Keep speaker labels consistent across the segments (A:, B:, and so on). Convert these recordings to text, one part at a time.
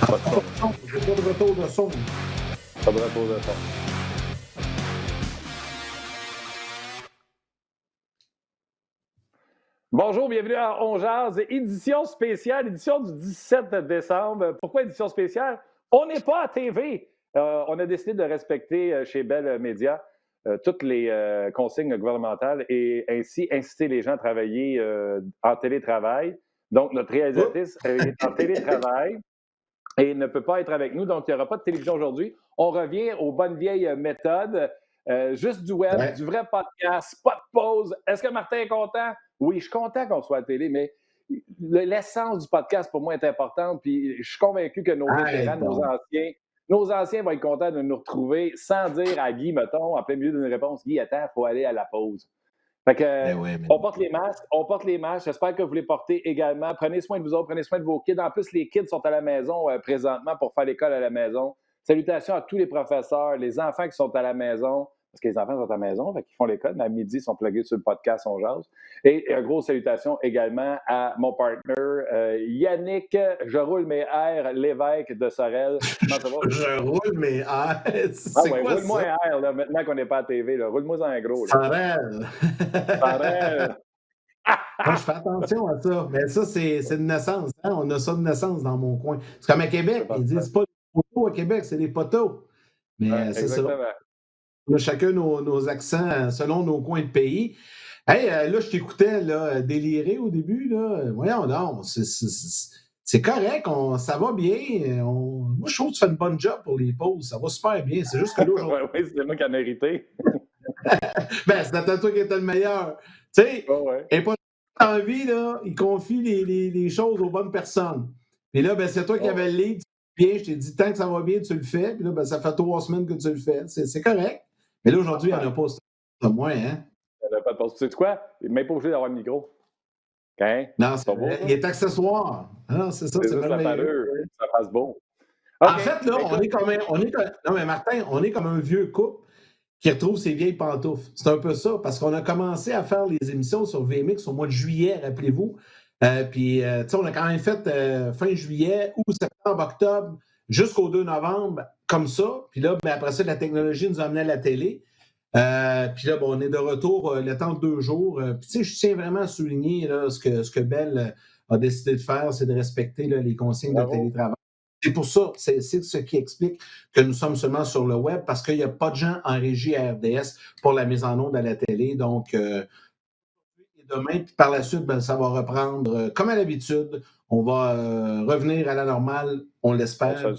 A: Pas de son.
B: J'ai pas de retour de son.
A: Pas de retour de son. Bonjour, bienvenue à On Jase, édition spéciale, édition du 17 décembre. Pourquoi édition spéciale? On n'est pas à TV. On a décidé de respecter chez Bell Media toutes les consignes gouvernementales et ainsi inciter les gens à travailler en télétravail. Donc, notre réalisatrice est en télétravail et ne peut pas être avec nous. Donc, il n'y aura pas de télévision aujourd'hui. On revient aux bonnes vieilles méthodes. Juste du web, du vrai podcast, pas de pause. Est-ce que Martin est content? Oui, je suis content qu'on soit à la télé, mais l'essence du podcast, pour moi, est importante. Puis je suis convaincu que nos vétérans, nos anciens vont être contents de nous retrouver sans dire à Guy, mettons, en plein milieu d'une réponse, Guy, attends, il faut aller à la pause. Fait que, on porte les masques. J'espère que vous les portez également. Prenez soin de vous autres, prenez soin de vos kids. En plus, les kids sont à la maison présentement pour faire l'école à la maison. Salutations à tous les professeurs, les enfants qui sont à la maison, parce que les enfants sont à la maison, fait qu'ils font l'école, mais à midi, ils sont plugués sur le podcast On Jase. Et une grosse salutation également à mon partner, Yannick, je roule mes airs, l'évêque de Sorel. Comment ça va?
B: Je roule mes airs.
A: Ah ouais, roule-moi un air, là, maintenant qu'on n'est pas à TV. Roule-moi en gros.
B: Sorel.
A: Sorel.
B: Moi, je fais attention à ça. Mais ça, c'est de naissance. Hein? On a ça de naissance dans mon coin. C'est comme à Québec. Ils disent pas des poteaux à Québec, c'est des poteaux. Mais
A: ouais,
B: c'est ça. On a chacun nos accents selon nos coins de pays. Hey, là, je t'écoutais là, délirer au début. Là. Voyons donc, c'est correct, ça va bien. Moi, je trouve que tu fais une bonne job pour les pauses. Ça va super bien. C'est juste que là, aujourd'hui...
A: oui, c'est moi qui en ai hérité.
B: Ben, c'est toi qui étais le meilleur. Tu sais, et pas en vie, là, il confie les choses aux bonnes personnes. Et là, ben, c'est toi qui avais le lead. Bien, je t'ai dit, tant que ça va bien, tu le fais. Puis là, ben, ça fait 3 semaines que tu le fais. C'est correct. Mais là, aujourd'hui, il n'y en a pas. C'est moins, hein?
A: Il n'y en a pas de pause. Tu sais quoi? Il n'est même pas obligé d'avoir le micro. Okay?
B: Non, c'est vrai. Il est accessoire. Non, c'est ça, c'est merveilleux.
A: Ça passe beau.
B: Okay. En fait, là, non, mais Martin, on est comme un vieux couple qui retrouve ses vieilles pantoufles. C'est un peu ça, parce qu'on a commencé à faire les émissions sur VMX au mois de juillet, rappelez-vous. Puis, tu sais, on a quand même fait fin juillet, août, septembre, octobre, jusqu'au 2 novembre, comme ça. Puis là, ben, après ça, la technologie nous a amené à la télé. Puis là, bon, on est de retour le temps de 2 jours. Puis, tu sais, je tiens vraiment à souligner là, ce que Bell a décidé de faire, c'est de respecter là, les consignes de télétravail. C'est pour ça, c'est ce qui explique que nous sommes seulement sur le web, parce qu'il n'y a pas de gens en régie à RDS pour la mise en onde à la télé. Donc, demain, puis par la suite, ben, ça va reprendre comme à l'habitude. On va revenir à la normale, on l'espère.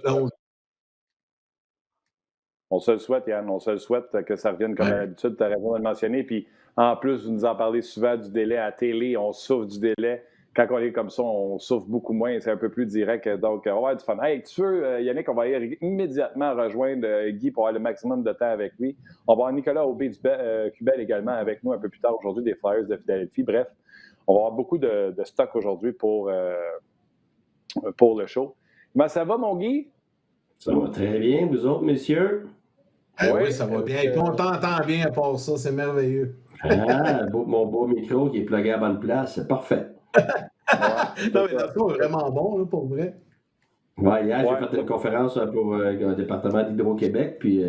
A: On se le souhaite, Yann. On se le souhaite que ça revienne comme à l'habitude. Tu as raison de le mentionner. Puis, en plus, vous nous en parlez souvent du délai à la télé. On souffre du délai. Quand on est comme ça, on souffre beaucoup moins. C'est un peu plus direct. Donc, on va avoir du fun. Hey, tu veux, Yannick, on va aller immédiatement rejoindre Guy pour avoir le maximum de temps avec lui. On va avoir Nicolas Aubé-Cubel également avec nous un peu plus tard aujourd'hui des Flyers de Philadelphie. Bref, on va avoir beaucoup de stock aujourd'hui pour le show. Comment ça va, mon Guy?
C: Ça va très bien, vous autres, messieurs?
B: Oui, ça va bien. On t'entend bien à part ça, c'est merveilleux.
C: Mon beau micro qui est plugué à la bonne place, c'est parfait.
B: Non, mais c'est vraiment bon, là, pour vrai.
C: Oui, hier, j'ai fait une conférence pour le département d'Hydro-Québec, puis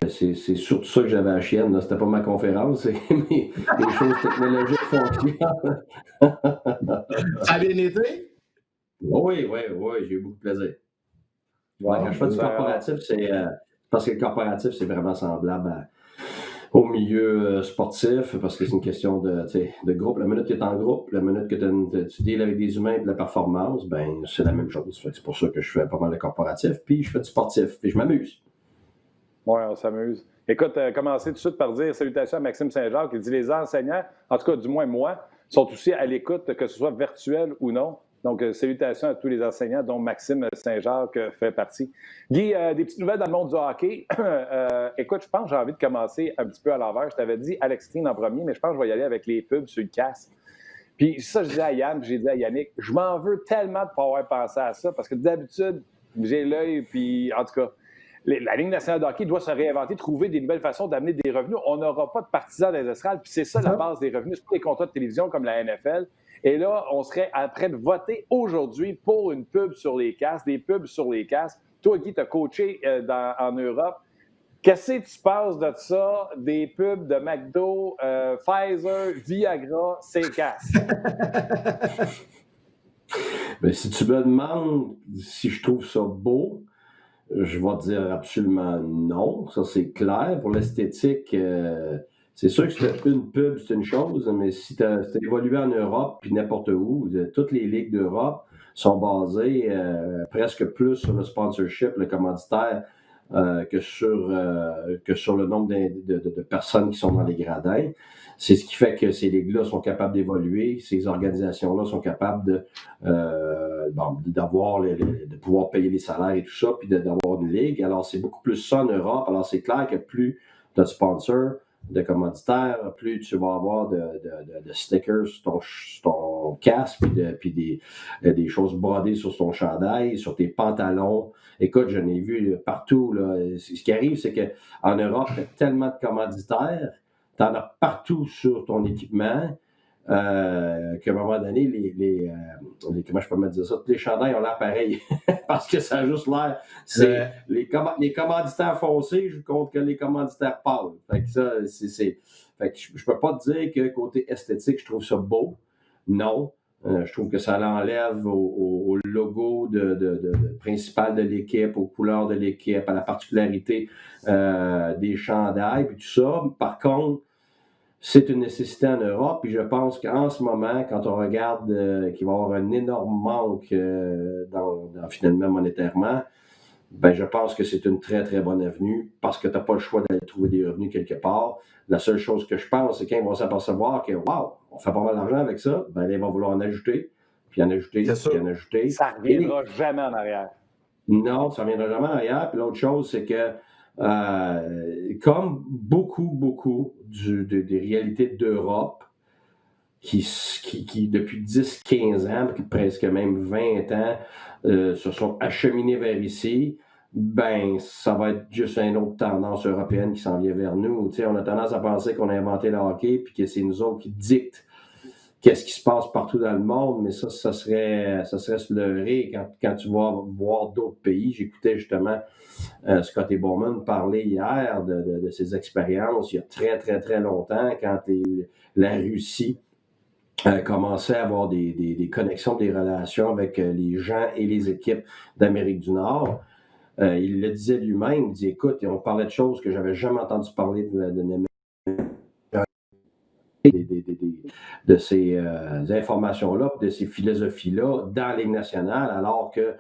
C: c'est surtout ça que j'avais à chienne. C'était pas ma conférence, mais les choses technologiques fonctionnent.
B: Ça a bien été?
C: Oui, j'ai eu beaucoup de plaisir. Ouais, quand je fais du corporatif, c'est parce que le corporatif, c'est vraiment semblable au milieu sportif, parce que c'est une question de groupe. La minute que tu es en groupe, la minute que tu deals avec des humains et de la performance, ben c'est la même chose. C'est pour ça que je fais pas mal de corporatif, puis je fais du sportif, puis je m'amuse.
A: Oui, on s'amuse. Écoute, commencez tout de suite par dire salutations à Maxime Saint-Jacques. Il dit les enseignants, en tout cas, du moins moi, sont aussi à l'écoute, que ce soit virtuel ou non. Donc, salutations à tous les enseignants, dont Maxime Saint-Jacques fait partie. Guy, des petites nouvelles dans le monde du hockey. Écoute, je pense que j'ai envie de commencer un petit peu à l'envers. Je t'avais dit Alex Steen en premier, mais je pense que je vais y aller avec les pubs sur le casque. Puis ça, je disais à Yann, puis j'ai dit à Yannick, je m'en veux tellement de ne pas avoir pensé à ça, parce que d'habitude, j'ai l'œil, puis en tout cas, la Ligue nationale de hockey doit se réinventer, trouver des nouvelles façons d'amener des revenus. On n'aura pas de partisans des estrades, puis c'est ça la base des revenus. C'est pas les contrats de télévision comme la NFL. Et là, on serait en train de voter aujourd'hui pour une pub sur les casques, des pubs sur les casques. Toi, Guy, tu as coaché en Europe. Qu'est-ce que tu penses de ça, des pubs de McDo, Pfizer, Viagra, ces casques?
C: Ben, si tu me demandes si je trouve ça beau, je vais te dire absolument non. Ça, c'est clair. Pour l'esthétique, c'est sûr que c'est une pub, c'est une chose, mais si tu as évolué en Europe, puis n'importe où, toutes les ligues d'Europe sont basées presque plus sur le sponsorship, le commanditaire, que sur le nombre de personnes qui sont dans les gradins. C'est ce qui fait que ces ligues-là sont capables d'évoluer, ces organisations-là sont capables d'avoir de pouvoir payer les salaires et tout ça, puis d'avoir une ligue. Alors, c'est beaucoup plus ça en Europe. Alors, c'est clair que plus tu as de sponsors, de commanditaires, plus tu vas avoir de stickers sur ton casque, puis des choses brodées sur ton chandail, sur tes pantalons. Écoute, je n'ai vu partout. Là. Ce qui arrive, c'est qu'en Europe, il y a tellement de commanditaires, tu en as partout sur ton équipement, qu'à un moment donné, comment je peux me dire ça, tous les chandails ont l'air pareil, parce que ça a juste l'air, c'est les commanditaires foncés contre que les commanditaires pâles. Fait que ça, fait que je peux pas te dire que côté esthétique, je trouve ça beau. Non. Je trouve que ça l'enlève au logo principal de l'équipe, aux couleurs de l'équipe, à la particularité des chandails, puis tout ça. Par contre, c'est une nécessité en Europe, puis je pense qu'en ce moment, quand on regarde qu'il va y avoir un énorme manque finalement monétairement, ben je pense que c'est une très, très bonne avenue parce que tu n'as pas le choix d'aller trouver des revenus quelque part. La seule chose que je pense, c'est quand ils vont s'apercevoir que, wow, on fait pas mal d'argent avec ça, ben ils vont vouloir en ajouter, puis en ajouter, puis en ajouter.
A: Ça ne reviendra jamais en arrière.
C: Non, ça ne reviendra jamais en arrière. Puis l'autre chose, c'est que comme beaucoup des réalités d'Europe, qui depuis 10-15 ans, presque même 20 ans, se sont acheminés vers ici, ben ça va être juste une autre tendance européenne qui s'en vient vers nous. Tu sais, on a tendance à penser qu'on a inventé le hockey puis que c'est nous autres qui dictent qu'est-ce qui se passe partout dans le monde, mais ça serait se leurrer quand tu vas voir d'autres pays. J'écoutais justement Scotty Bowman parler hier de ses expériences il y a très, très, très longtemps quand la Russie commençait à avoir des connexions, des relations avec les gens et les équipes d'Amérique du Nord. Il le disait lui-même, il dit, écoute, on parlait de choses que j'avais jamais entendu parler de ces informations-là, de ces philosophies-là dans la Ligue nationale, alors que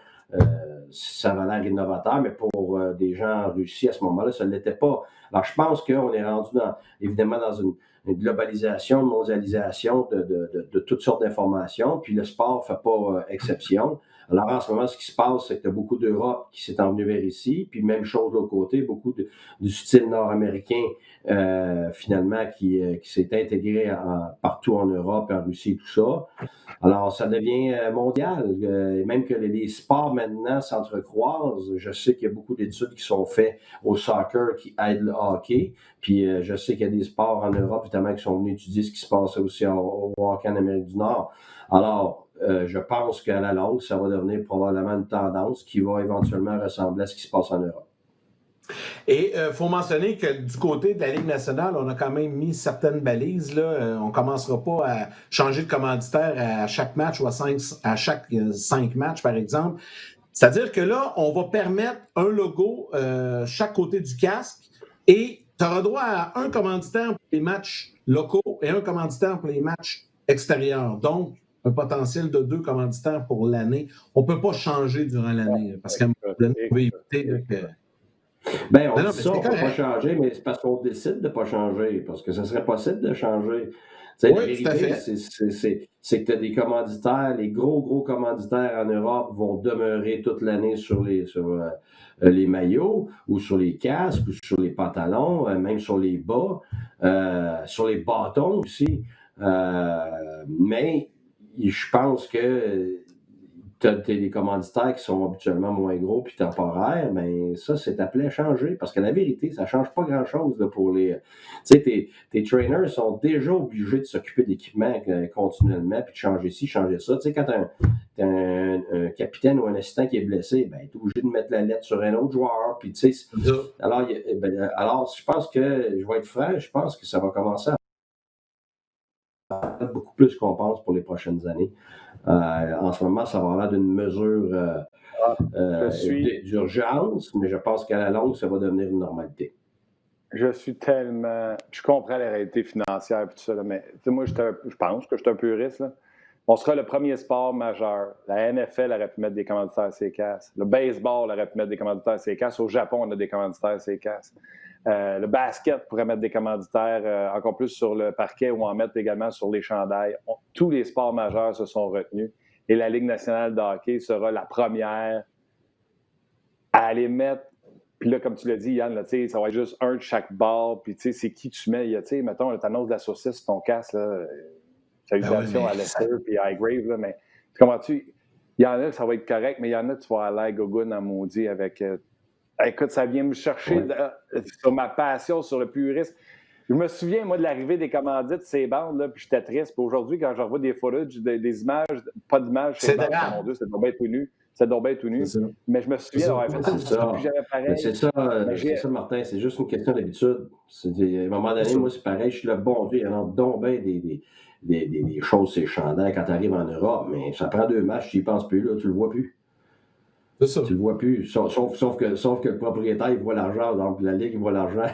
C: ça avait l'air innovateur, mais pour des gens en Russie, à ce moment-là, ça ne l'était pas. Alors, je pense qu'on est rendu évidemment dans une globalisation, une mondialisation de toutes sortes d'informations, puis le sport ne fait pas exception. Alors, en ce moment, ce qui se passe, c'est que tu as beaucoup d'Europe qui s'est envenue vers ici, puis même chose de l'autre côté, beaucoup du style nord-américain, finalement, qui s'est intégré partout en Europe, en Russie et tout ça. Alors, ça devient mondial. Et même que les sports maintenant s'entrecroisent. Je sais qu'il y a beaucoup d'études qui sont faites au soccer qui aident le hockey. Puis je sais qu'il y a des sports en Europe, notamment, qui sont venus étudier ce qui se passe aussi au hockey en Amérique du Nord. Alors, je pense qu'à la longue, ça va devenir probablement une tendance qui va éventuellement ressembler à ce qui se passe en Europe.
B: Et il faut mentionner que du côté de la Ligue nationale, on a quand même mis certaines balises. Là. On ne commencera pas à changer de commanditaire à chaque match ou à chaque 5 matchs, par exemple. C'est-à-dire que là, on va permettre un logo chaque côté du casque et tu auras droit à un commanditaire pour les matchs locaux et un commanditaire pour les matchs extérieurs. Donc, un potentiel de 2 commanditaires pour l'année. On ne peut pas changer durant l'année parce qu'à un moment donné, on veut éviter que...
C: Bien, on dit ça, on ne peut pas changer, mais c'est parce qu'on décide de ne pas changer, parce que ce serait possible de changer. Oui, la vérité, c'est que tu as des commanditaires, les gros commanditaires en Europe vont demeurer toute l'année sur les maillots, ou sur les casques, ou sur les pantalons, même sur les bas, sur les bâtons aussi. Mais je pense que tu as des commanditaires qui sont habituellement moins gros puis temporaires, mais ça, c'est appelé à changer. Parce que la vérité, ça ne change pas grand-chose là, pour les. Tu sais, tes trainers sont déjà obligés de s'occuper d'équipement continuellement puis de changer ci, changer ça. Tu sais, quand tu as un capitaine ou un assistant qui est blessé, ben, tu es obligé de mettre la lettre sur un autre joueur. Puis, tu sais, alors, je pense que, je vais être franc, je pense que ça va commencer à beaucoup plus qu'on pense pour les prochaines années. En ce moment, ça va avoir l'air d'une mesure d'urgence, mais je pense qu'à la longue, ça va devenir une normalité.
A: Je suis tellement. Je comprends la réalité financière et tout ça, là, mais moi, je pense que je suis un puriste. Là. On sera le premier sport majeur. La NFL aurait pu mettre des commanditaires à ses casses. Le baseball aurait pu mettre des commanditaires à ses casses. Au Japon, on a des commanditaires à ses casses. Le basket pourrait mettre des commanditaires encore plus sur le parquet ou en mettre également sur les chandails. Tous les sports majeurs se sont retenus et la Ligue nationale de hockey sera la première à aller mettre. Puis là, comme tu l'as dit, Yann, là, ça va être juste un de chaque bord. Puis c'est qui tu mets. Mettons, tu annonces de la saucisse sur ton casque. Là, salutations à Lester et à Highgrave. Là, mais comprends-tu? Il y en a, ça va être correct, mais il y en a, tu vas aller gogoon en maudit avec. Écoute, ça vient me chercher sur ma passion, sur le purisme. Je me souviens, moi, de l'arrivée des commandites, ces bandes, là, puis j'étais triste. Puis aujourd'hui, quand je revois des footage, des images, pas d'images, c'est mon Dieu, c'est donc bien tout nu. C'est donc bien tout nu. Mais je me souviens d'avoir fait ça. Plus jamais pareil.
C: C'est ça, Martin. C'est juste une question d'habitude. À un moment donné, moi, c'est pareil. Je suis le bon Dieu. Il y en a donc bien des choses, ces chandails, quand tu arrives en Europe. Mais ça prend 2 matchs, tu n'y penses plus, là, tu le vois plus. C'est ça. Tu le vois plus. Sauf que le propriétaire, il voit l'argent, donc la Ligue, il voit l'argent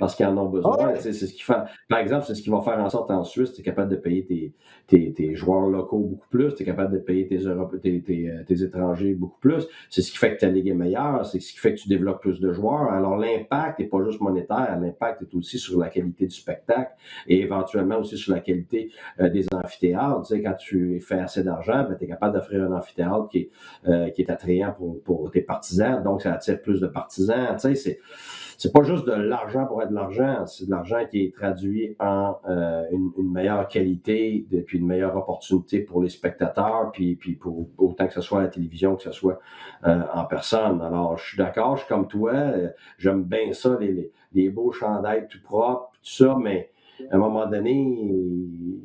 C: parce qu'ils en ont besoin. Ah ouais. C'est ce qui fait, par exemple, c'est ce qui va faire en sorte en Suisse, tu es capable de payer tes joueurs locaux beaucoup plus, tu es capable de payer tes étrangers beaucoup plus. C'est ce qui fait que ta Ligue est meilleure, c'est ce qui fait que tu développes plus de joueurs. Alors, l'impact n'est pas juste monétaire, l'impact est aussi sur la qualité du spectacle et éventuellement aussi sur la qualité des amphithéâtres. Tu sais, quand tu fais assez d'argent, ben, tu es capable d'offrir un amphithéâtre qui est attrayant pour tes partisans, donc ça attire plus de partisans. Tu sais, c'est pas juste de l'argent pour être de l'argent, c'est de l'argent qui est traduit en une meilleure qualité, puis une meilleure opportunité pour les spectateurs, puis pour autant que ce soit à la télévision, que ce soit en personne. Alors, je suis d'accord, je suis comme toi, j'aime bien ça, les beaux chandails tout propres, tout ça, mais à un moment donné,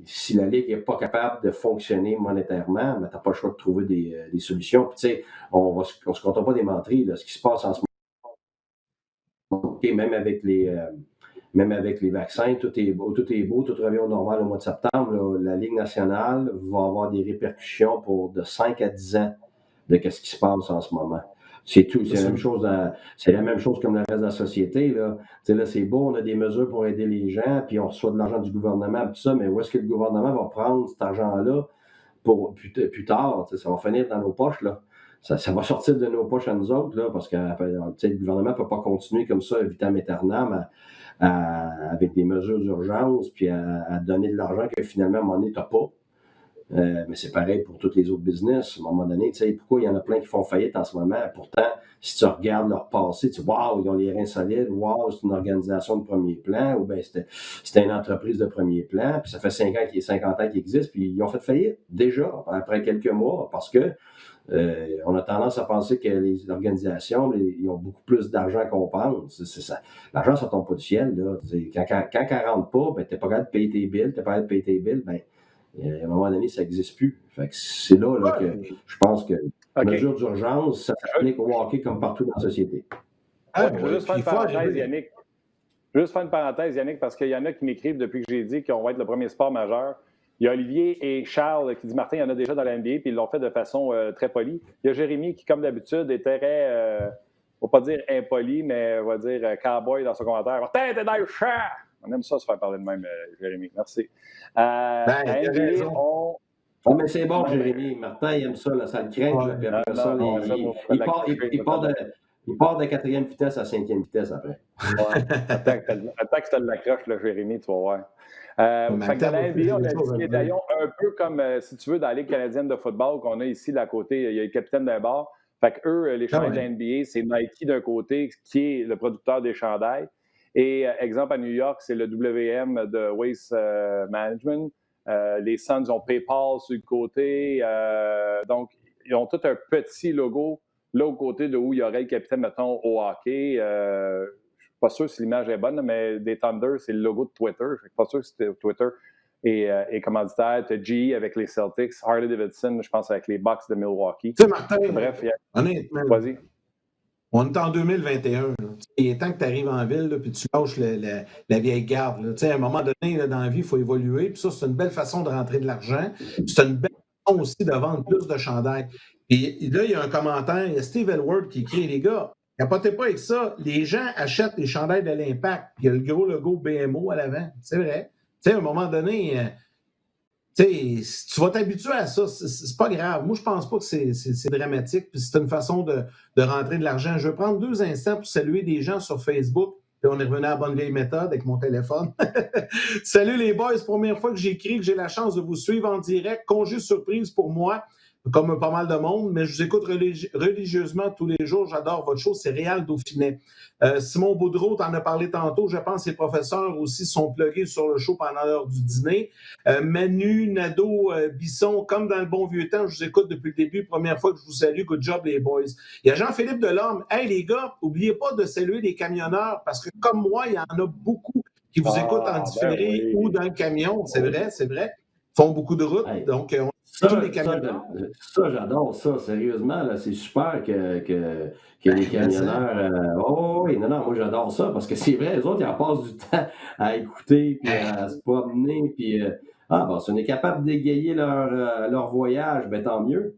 C: si la Ligue n'est pas capable de fonctionner monétairement, ben, tu n'as pas le choix de trouver des solutions. Puis, tu sais, on ne se contente pas des menteries. Là, ce qui se passe en ce moment, okay, même avec les vaccins, tout est beau, tout revient au normal au mois de septembre. Là, la Ligue nationale va avoir des répercussions pour de 5 à 10 ans de ce qui se passe en ce moment. C'est tout. C'est la même chose comme le reste de la société. Là, là c'est beau, on a des mesures pour aider les gens, puis on reçoit de l'argent du gouvernement, tout ça, mais où est-ce que le gouvernement va prendre cet argent-là pour plus tard? Ça va finir dans nos poches. Là. Ça va sortir de nos poches à nous autres, là, parce que le gouvernement ne peut pas continuer comme ça, vitam aeternam, avec des mesures d'urgence, puis à donner de l'argent que finalement, à un moment donné, tu n'as pas. Mais c'est pareil pour tous les autres business. À un moment donné, tu sais, pourquoi il y en a plein qui font faillite en ce moment? Pourtant, si tu regardes leur passé, tu dis, waouh, ils ont les reins solides, waouh, c'est une organisation de premier plan, ou bien c'était une entreprise de premier plan, puis ça fait 50 ans qu'ils existent, puis ils ont fait faillite déjà, après quelques mois, parce que on a tendance à penser que les organisations, ils ont beaucoup plus d'argent qu'on pense. C'est ça. L'argent, ça tombe pas du ciel. Là. Quand elle rentre pas, ben, tu n'es pas capable de payer tes billes, ben, à un moment donné, ça n'existe plus. Fait que c'est là que je pense que mesure d'urgence, ça s'applique au hockey comme partout dans la société.
A: Je veux juste faire une parenthèse, Yannick. Je veux juste faire une parenthèse, Yannick, parce qu'il y en a qui m'écrivent depuis que j'ai dit qu'on va être le premier sport majeur. Il y a Olivier et Charles qui disent Martin, il y en a déjà dans la NBA, puis ils l'ont fait de façon très polie. Il y a Jérémy qui, comme d'habitude, est très, on va pas dire impoli, mais on va dire cowboy dans son commentaire. Martin, t'es dans le champ! On aime ça se faire parler de même, Jérémy. Merci.
B: NBA,
C: mais c'est bon, Jérémy. Martin, il aime ça, là, ça le craint. Puis après ça, il part de 4e vitesse à 5e vitesse après.
A: Attends que tu as de l'accroche, là, Jérémy, tu vas voir. Fait que dans la NBA, on a discuté d'ailleurs un peu comme, si tu veux, dans la Ligue canadienne de football qu'on a ici, de côté, il y a le capitaine d'un bar. Fait que eux, les chandails de la NBA, c'est Nike d'un côté, qui est le producteur des chandails. Et exemple, à New York, c'est le WM de Waste Management. Les Suns ont PayPal sur le côté. Donc, ils ont tout un petit logo là au côté de où il y aurait le capitaine, mettons, au hockey. Je ne suis pas sûr si l'image est bonne, mais des Thunder, c'est le logo de Twitter. Je ne suis pas sûr que c'était Twitter. Et commanditaire, tu as GE avec les Celtics, Harley Davidson, je pense, avec les Bucks de Milwaukee.
B: Tu sais, Martin,
A: bref,
B: honnêtement,
A: vas-y.
B: On est en 2021. Là. Il est temps que tu arrives en ville et tu lâches la vieille garde. Là. À un moment donné, là, dans la vie, il faut évoluer. Puis ça, c'est une belle façon de rentrer de l'argent. C'est une belle façon aussi de vendre plus de chandails. Et là, il y a un commentaire, il y a Steve Elward qui écrit, les gars, capotez pas avec ça. Les gens achètent les chandails de l'Impact. Puis il y a le gros logo BMO à l'avant. C'est vrai. À un moment donné... tu vas t'habituer à ça, c'est pas grave. Moi, je pense pas que c'est dramatique, puis c'est une façon de rentrer de l'argent. Je vais prendre 2 instants pour saluer des gens sur Facebook, puis on est revenu à la bonne vieille méthode avec mon téléphone. Salut les boys, première fois que j'écris, que j'ai la chance de vous suivre en direct. Congé surprise pour moi, comme pas mal de monde, mais je vous écoute religieusement tous les jours. J'adore votre show, c'est Réal Dauphinet. Simon Boudreau, t'en as parlé tantôt. Je pense que les professeurs aussi sont plugués sur le show pendant l'heure du dîner. Manu, Nadeau, Bisson, comme dans le bon vieux temps, je vous écoute depuis le début. Première fois que je vous salue. Good job, les boys. Il y a Jean-Philippe Delorme. Hey, les gars, n'oubliez pas de saluer les camionneurs parce que comme moi, il y en a beaucoup qui vous écoutent en différé ou dans le camion. C'est vrai, c'est vrai. Ils font beaucoup de routes.
C: Hey.
B: Donc, on
C: ça, j'adore ça. Sérieusement, là, c'est super que les camionneurs... oui, non, moi, j'adore ça parce que c'est vrai, les autres, ils en passent du temps à écouter puis à se promener. Puis, si on est capable d'égayer leur voyage, ben tant mieux.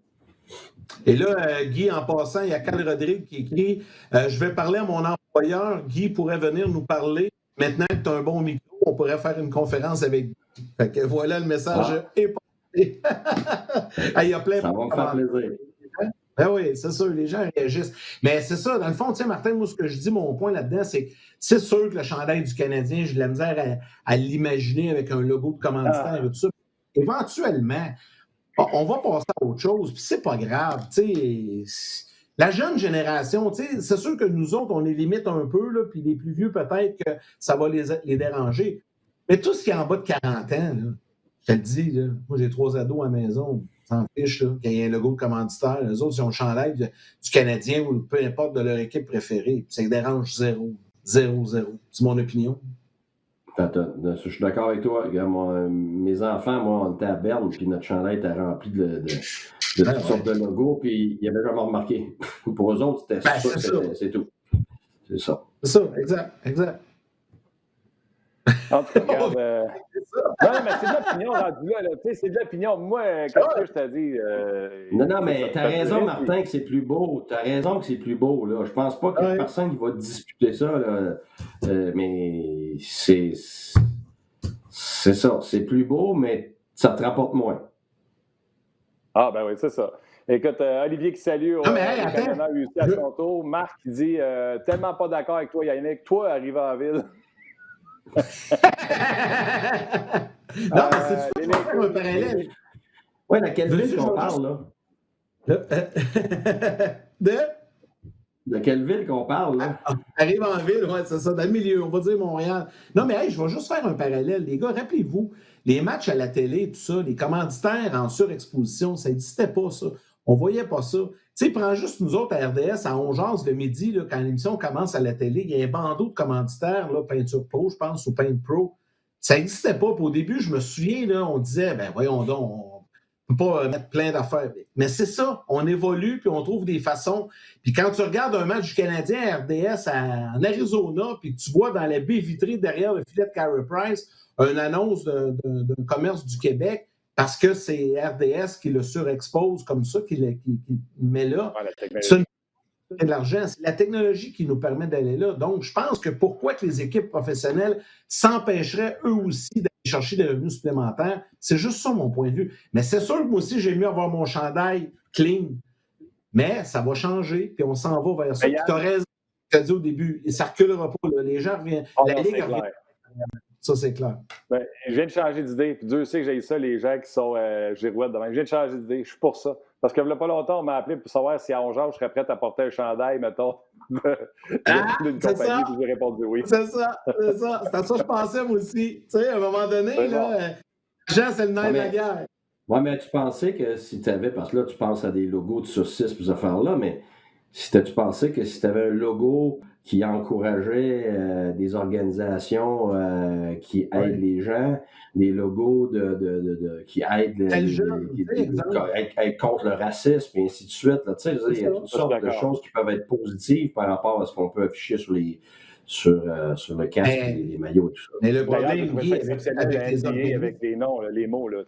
B: Et là, Guy, en passant, il y a Cal Rodrigue qui écrit je vais parler à mon employeur. Guy pourrait venir nous parler. Maintenant que tu as un bon micro, on pourrait faire une conférence avec Guy. Fait que voilà, le message est passé. Il y a plein
C: ça va me faire plaisir.
B: Ben oui, c'est sûr, les gens réagissent. Mais c'est ça, dans le fond, tu sais, Martin, moi, ce que je dis, mon point là-dedans, c'est que c'est sûr que le chandail du Canadien, j'ai de la misère à l'imaginer avec un logo de commanditaire et tout ça. Éventuellement, on va passer à autre chose, puis c'est pas grave, tu sais. La jeune génération, tu sais, c'est sûr que nous autres, on les limite un peu, là, puis les plus vieux, peut-être que ça va les déranger. Mais tout ce qui est en bas de 40 ans, là, je te le dis, là, moi, j'ai 3 ados à la maison, s'en fiche, qu'il y ait un logo de commanditaire. Les autres, ils ont le chandail du Canadien ou peu importe de leur équipe préférée. Ça les dérange zéro. Zéro. C'est mon opinion.
C: Je suis d'accord avec toi. Mes enfants, moi, on était à Berne, puis notre chandail était rempli de toutes sortes de logos, puis ils n'avaient jamais remarqué. Pour eux autres, c'était ça, c'est tout. C'est ça.
B: C'est ça, exact.
A: En tout cas, regarde, non, mais c'est de l'opinion rendu là. Tu sais, c'est de l'opinion. Moi, qu'est-ce que je t'ai dit?
C: Non, mais t'as raison, Martin, que c'est plus beau. T'as raison que c'est plus beau, là. Je pense pas que personne va disputer ça, là. Mais c'est ça. C'est plus beau, mais ça te rapporte moins.
A: Ah, ben oui, c'est ça. Écoute, Olivier qui salue au camionneur aussi à son tour. Marc qui dit tellement pas d'accord avec toi, Yannick. Toi, arrivé en ville.
B: Non, mais c'est super un parallèle.
C: Oui, dans quelle ville qu'on parle, là? De quelle ville qu'on parle, là?
B: Arrive en ville, ouais, c'est ça, dans le milieu, on va dire Montréal. Non, mais hey, je vais juste faire un parallèle. Les gars, rappelez-vous, les matchs à la télé, tout ça, les commanditaires en surexposition, ça n'existait pas, ça. On ne voyait pas ça. Tu sais, prends juste nous autres à RDS, à 11h le midi, là, quand l'émission commence à la télé, il y a un bandeau de commanditaires, là, Peinture Pro, je pense, ou Paint Pro. Ça n'existait pas. Puis au début, je me souviens, là, on disait, ben voyons donc, on ne peut pas mettre plein d'affaires. Mais c'est ça, on évolue, puis on trouve des façons. Puis quand tu regardes un match du Canadien à RDS en Arizona, puis tu vois dans la baie vitrée derrière le filet de Carey Price une annonce d'un commerce du Québec, parce que c'est RDS qui le surexpose comme ça, qui met là. C'est de l'argent. C'est la technologie qui nous permet d'aller là. Donc, je pense que pourquoi que les équipes professionnelles s'empêcheraient eux aussi d'aller chercher des revenus supplémentaires, c'est juste ça mon point de vue. Mais c'est sûr que moi aussi, j'ai mieux avoir mon chandail clean. Mais ça va changer, puis on s'en va vers ça. Tu as raison, tu as dit au début, et ça ne reculera pas. Là. Les gens reviennent. La Ligue revient. Ça, c'est clair.
A: Ben, je viens de changer d'idée. Puis Dieu sait que j'ai ça, les gens qui sont girouettes de même. Je viens de changer d'idée. Je suis pour ça. Parce que il n'y a pas longtemps, on m'a appelé pour savoir si à 11h, je serais prête à porter un chandail, mettons, d'une compagnie. Puis j'ai répondu oui.
B: C'est ça. C'est à ça que je pensais, moi aussi. Tu sais, à un moment donné, là, Jean, c'est le nerf de la guerre.
C: Ouais, mais tu pensais que si tu avais, parce que là, tu penses à des logos de saucisses et ces affaires-là, mais tu pensais que si tu avais un logo qui encourageait des organisations qui aident les gens, des logos qui aident être contre le racisme et ainsi de suite, là, il y a toutes sortes de choses qui peuvent être positives par rapport à ce qu'on peut afficher sur le casque et les maillots et tout ça.
B: Mais le
A: D'ailleurs,
B: problème, Guy, avec les
A: NBA, avec les noms, les mots, là,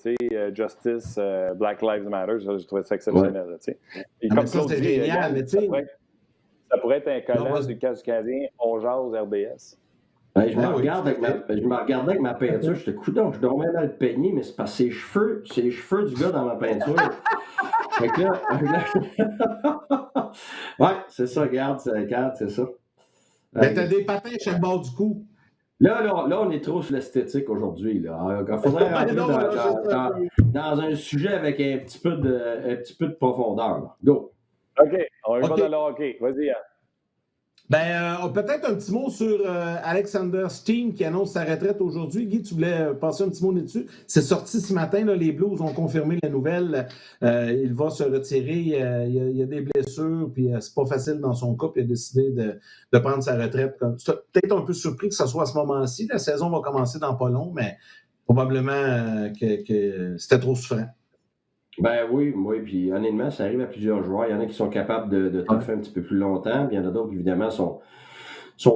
A: Justice, Black Lives Matter, je trouvais ça exceptionnel.
B: Ouais.
A: Et comme
B: ça, c'est génial, mais tu sais.
A: Ça pourrait être un collant du cas du Canadien, on jase RDS.
C: Ben, je me regardais avec ma peinture, j'étais coudonc, je dormais dans le peigné, mais c'est parce que c'est les cheveux du gars dans ma peinture. Fait que là, ouais, c'est ça, regarde, c'est ça.
B: Mais t'as des patins chez le bord du cou.
C: Là, on est trop sur l'esthétique aujourd'hui. Il faudrait rentrer dans un sujet avec un petit peu de profondeur. Là. Go!
A: OK, on va dans le hockey. Vas-y, Yann.
B: Peut-être un petit mot sur Alexander Steen qui annonce sa retraite aujourd'hui. Guy, tu voulais passer un petit mot là-dessus? C'est sorti ce matin, là, les Blues ont confirmé la nouvelle. Il va se retirer. Il y a des blessures, puis c'est pas facile dans son cas, puis il a décidé de prendre sa retraite. Peut-être un peu surpris que ce soit à ce moment-ci. La saison va commencer dans pas long, mais probablement que c'était trop souffrant.
C: Ben oui, puis honnêtement, ça arrive à plusieurs joueurs. Il y en a qui sont capables de toffer un petit peu plus longtemps, puis il y en a d'autres qui, évidemment, sont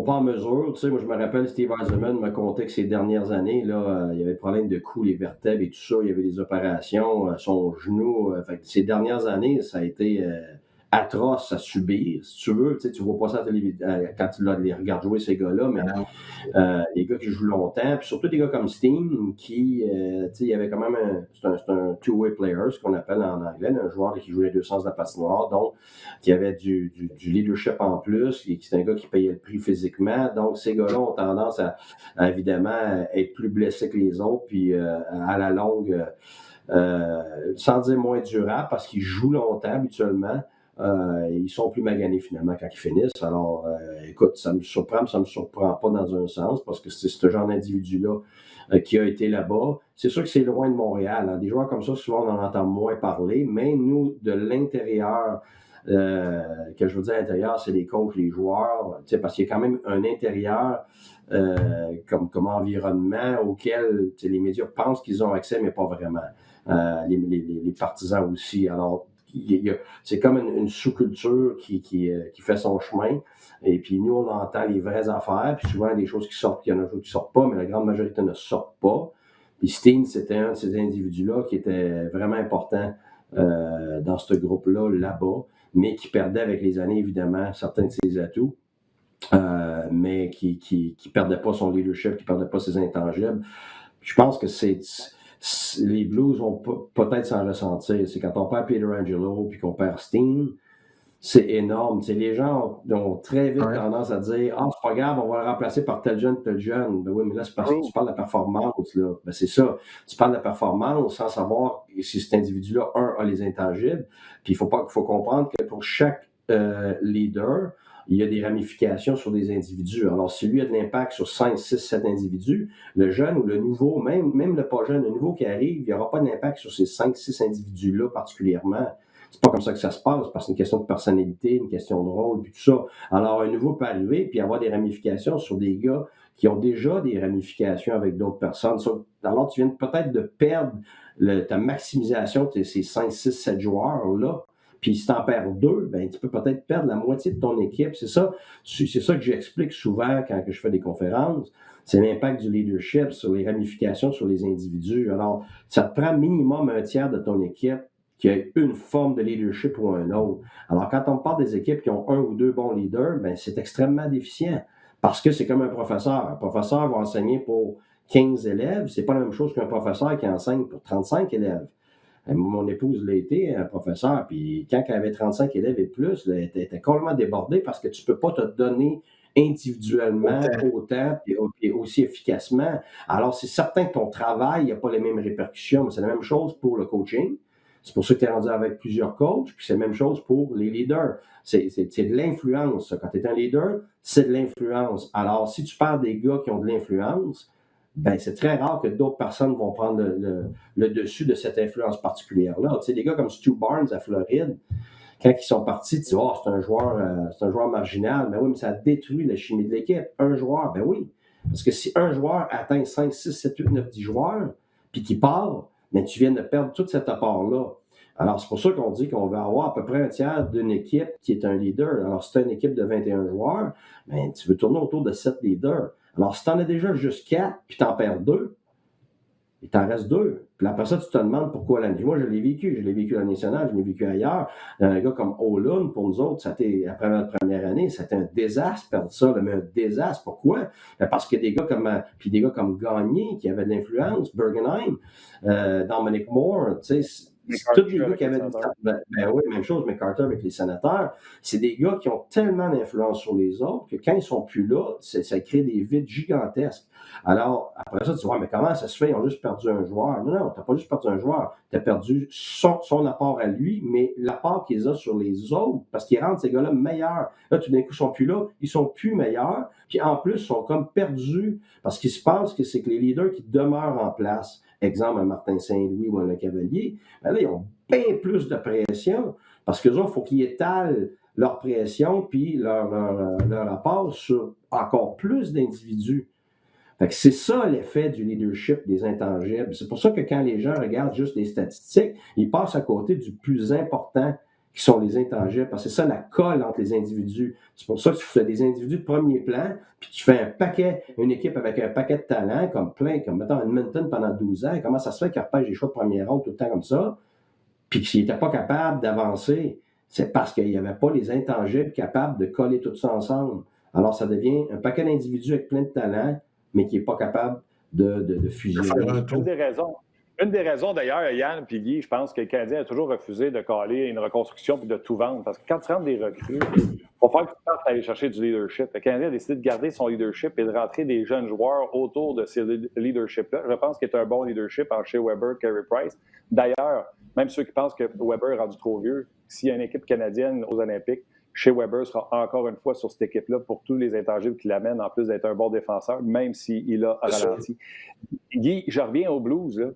C: pas en mesure. Tu sais, moi, je me rappelle, Steve Eisenman me contait que ces dernières années, là, il y avait des problèmes de cou, les vertèbres et tout ça, il y avait des opérations, son genou. Ces dernières années, ça a été atroce à subir, si tu veux. Tu vois pas ça à la télévision quand tu les regardes jouer, ces gars-là, mais les gars qui jouent longtemps, puis surtout des gars comme Steen, qui, il y avait quand même c'est un two-way player, ce qu'on appelle en anglais, un joueur qui jouait les deux sens de la patinoire, donc qui avait du leadership en plus, et qui est un gars qui payait le prix physiquement. Donc, ces gars-là ont tendance à évidemment être plus blessés que les autres, puis à la longue, sans dire moins durable, parce qu'ils jouent longtemps habituellement. Ils sont plus maganés finalement quand ils finissent. Alors, écoute, ça me surprend, mais ça ne me surprend pas dans un sens parce que c'est ce genre d'individu-là qui a été là-bas. C'est sûr que c'est loin de Montréal. Hein. Des joueurs comme ça, souvent, on en entend moins parler, mais nous, de l'intérieur, que je veux dire à l'intérieur, c'est les coachs, les joueurs, parce qu'il y a quand même un intérieur comme environnement auquel les médias pensent qu'ils ont accès, mais pas vraiment. Les partisans aussi. Alors, c'est comme une sous-culture qui fait son chemin. Et puis, nous, on entend les vraies affaires. Puis souvent, il y a des choses qui sortent, il y en a d'autres qui ne sortent pas, mais la grande majorité ne sortent pas. Puis Steen, c'était un de ces individus-là qui était vraiment important dans ce groupe-là, là-bas, mais qui perdait avec les années, évidemment, certains de ses atouts. Mais qui ne perdait pas son leadership, qui ne perdait pas ses intangibles. Je pense que les Blues vont peut-être s'en ressentir. C'est quand on perd Peter Angelo puis qu'on perd Steen, c'est énorme. Les gens ont très vite tendance à dire « Ah, c'est pas grave, on va le remplacer par tel jeune, tel jeune. » Ben oui, mais là, c'est parce que tu parles de la performance. Là. Ben, c'est ça. Tu parles de la performance sans savoir si cet individu-là, a les intangibles. Puis il faut comprendre que pour chaque leader, il y a des ramifications sur des individus. Alors, si lui a de l'impact sur 5, 6, 7 individus, le jeune ou le nouveau, même le pas jeune, le nouveau qui arrive, il n'y aura pas d'impact sur ces 5, 6 individus-là particulièrement. C'est pas comme ça que ça se passe, parce que c'est une question de personnalité, une question de rôle, puis tout ça. Alors, un nouveau peut arriver, puis avoir des ramifications sur des gars qui ont déjà des ramifications avec d'autres personnes. Alors, tu viens peut-être de perdre ta maximisation de ces 5, 6, 7 joueurs-là. Puis si tu en perds 2, ben, tu peux peut-être perdre la moitié de ton équipe. C'est ça que j'explique souvent quand je fais des conférences. C'est l'impact du leadership sur les ramifications sur les individus. Alors, ça te prend minimum un tiers de ton équipe qui a une forme de leadership ou un autre. Alors, quand on parle des équipes qui ont 1 ou 2 bons leaders, ben, c'est extrêmement déficient parce que c'est comme un professeur. Un professeur va enseigner pour 15 élèves. C'est pas la même chose qu'un professeur qui enseigne pour 35 élèves. Mon épouse l'a été, un professeur, puis quand elle avait 35 élèves et plus, elle était complètement débordée parce que tu ne peux pas te donner individuellement autant et aussi efficacement. Alors, c'est certain que ton travail n'a pas les mêmes répercussions, mais c'est la même chose pour le coaching. C'est pour ça que tu es rendu avec plusieurs coachs, puis c'est la même chose pour les leaders. C'est de l'influence. Quand tu es un leader, c'est de l'influence. Alors, si tu parles des gars qui ont de l'influence, ben c'est très rare que d'autres personnes vont prendre le dessus de cette influence particulière-là. Tu sais, des gars comme Stu Barnes à Floride, quand ils sont partis, tu dis, oh, c'est un joueur marginal. Ben oui, mais ça détruit la chimie de l'équipe. Un joueur, ben oui. Parce que si un joueur atteint 5, 6, 7, 8, 9, 10 joueurs, puis qu'il part, ben tu viens de perdre tout cet apport-là. Alors, c'est pour ça qu'on dit qu'on va avoir à peu près un tiers d'une équipe qui est un leader. Alors, si tu as une équipe de 21 joueurs, ben, tu veux tourner autour de 7 leaders. Alors, si tu en as déjà juste 4, puis tu en perds 2, il t'en reste 2. Puis après ça, tu te demandes pourquoi l'année. Moi, je l'ai vécu. Je l'ai vécu à la nationale, je l'ai vécu ailleurs. Un gars comme Olun, pour nous autres, après notre première année, c'était un désastre perdre ça. Mais un désastre. Pourquoi? Parce que des gars comme Gagné, qui avaient de l'influence, Bergenheim, Dominic Moore, tu sais, c'est tous des gars qui avaient ben oui, même chose, McCarter avec les sénateurs. C'est des gars qui ont tellement d'influence sur les autres que quand ils sont plus là, ça crée des vides gigantesques. Alors, après ça, tu dis, ouais, mais comment ça se fait? Ils ont juste perdu un joueur. Non, tu n'as pas juste perdu un joueur. Tu as perdu son apport à lui, mais l'apport qu'ils ont sur les autres, parce qu'ils rendent ces gars-là meilleurs. Là, tout d'un coup, ils sont plus là. Ils sont plus meilleurs. Puis en plus, ils sont comme perdus parce qu'il se passe que c'est que les leaders qui demeurent en place, exemple, un Martin Saint-Louis ou un Le Cavalier, ben là, ils ont bien plus de pression parce qu'eux autres, il faut qu'ils étalent leur pression puis leur apport sur encore plus d'individus. Fait que c'est ça l'effet du leadership des intangibles. C'est pour ça que quand les gens regardent juste les statistiques, ils passent à côté du plus important qui sont les intangibles, parce que c'est ça la colle entre les individus. C'est pour ça que tu fais des individus de premier plan, puis tu fais une équipe avec un paquet de talents, comme mettons Edmonton pendant 12 ans, comment ça se fait qu'ils repêchent des choix de première ronde tout le temps comme ça, puis qu'ils n'étaient pas capables d'avancer? C'est parce qu'il n'y avait pas les intangibles capables de coller tout ça ensemble. Alors ça devient un paquet d'individus avec plein de talents, mais qui n'est pas capable de fusionner.
A: Une des raisons, d'ailleurs, Yann et Guy, je pense que le Canadien a toujours refusé de caler une reconstruction et de tout vendre. Parce que quand tu rentres des recrues, il faut faire que tu partes aller chercher du leadership. Le Canadien a décidé de garder son leadership et de rentrer des jeunes joueurs autour de ces leaderships-là. Je pense qu'il est un bon leadership en chez Weber, Carey Price. D'ailleurs, même ceux qui pensent que Weber est rendu trop vieux, s'il y a une équipe canadienne aux Olympiques, chez Weber sera encore une fois sur cette équipe-là pour tous les intangibles qu'il amène, en plus d'être un bon défenseur, même s'il a ralenti. Guy, je reviens aux Blues, là.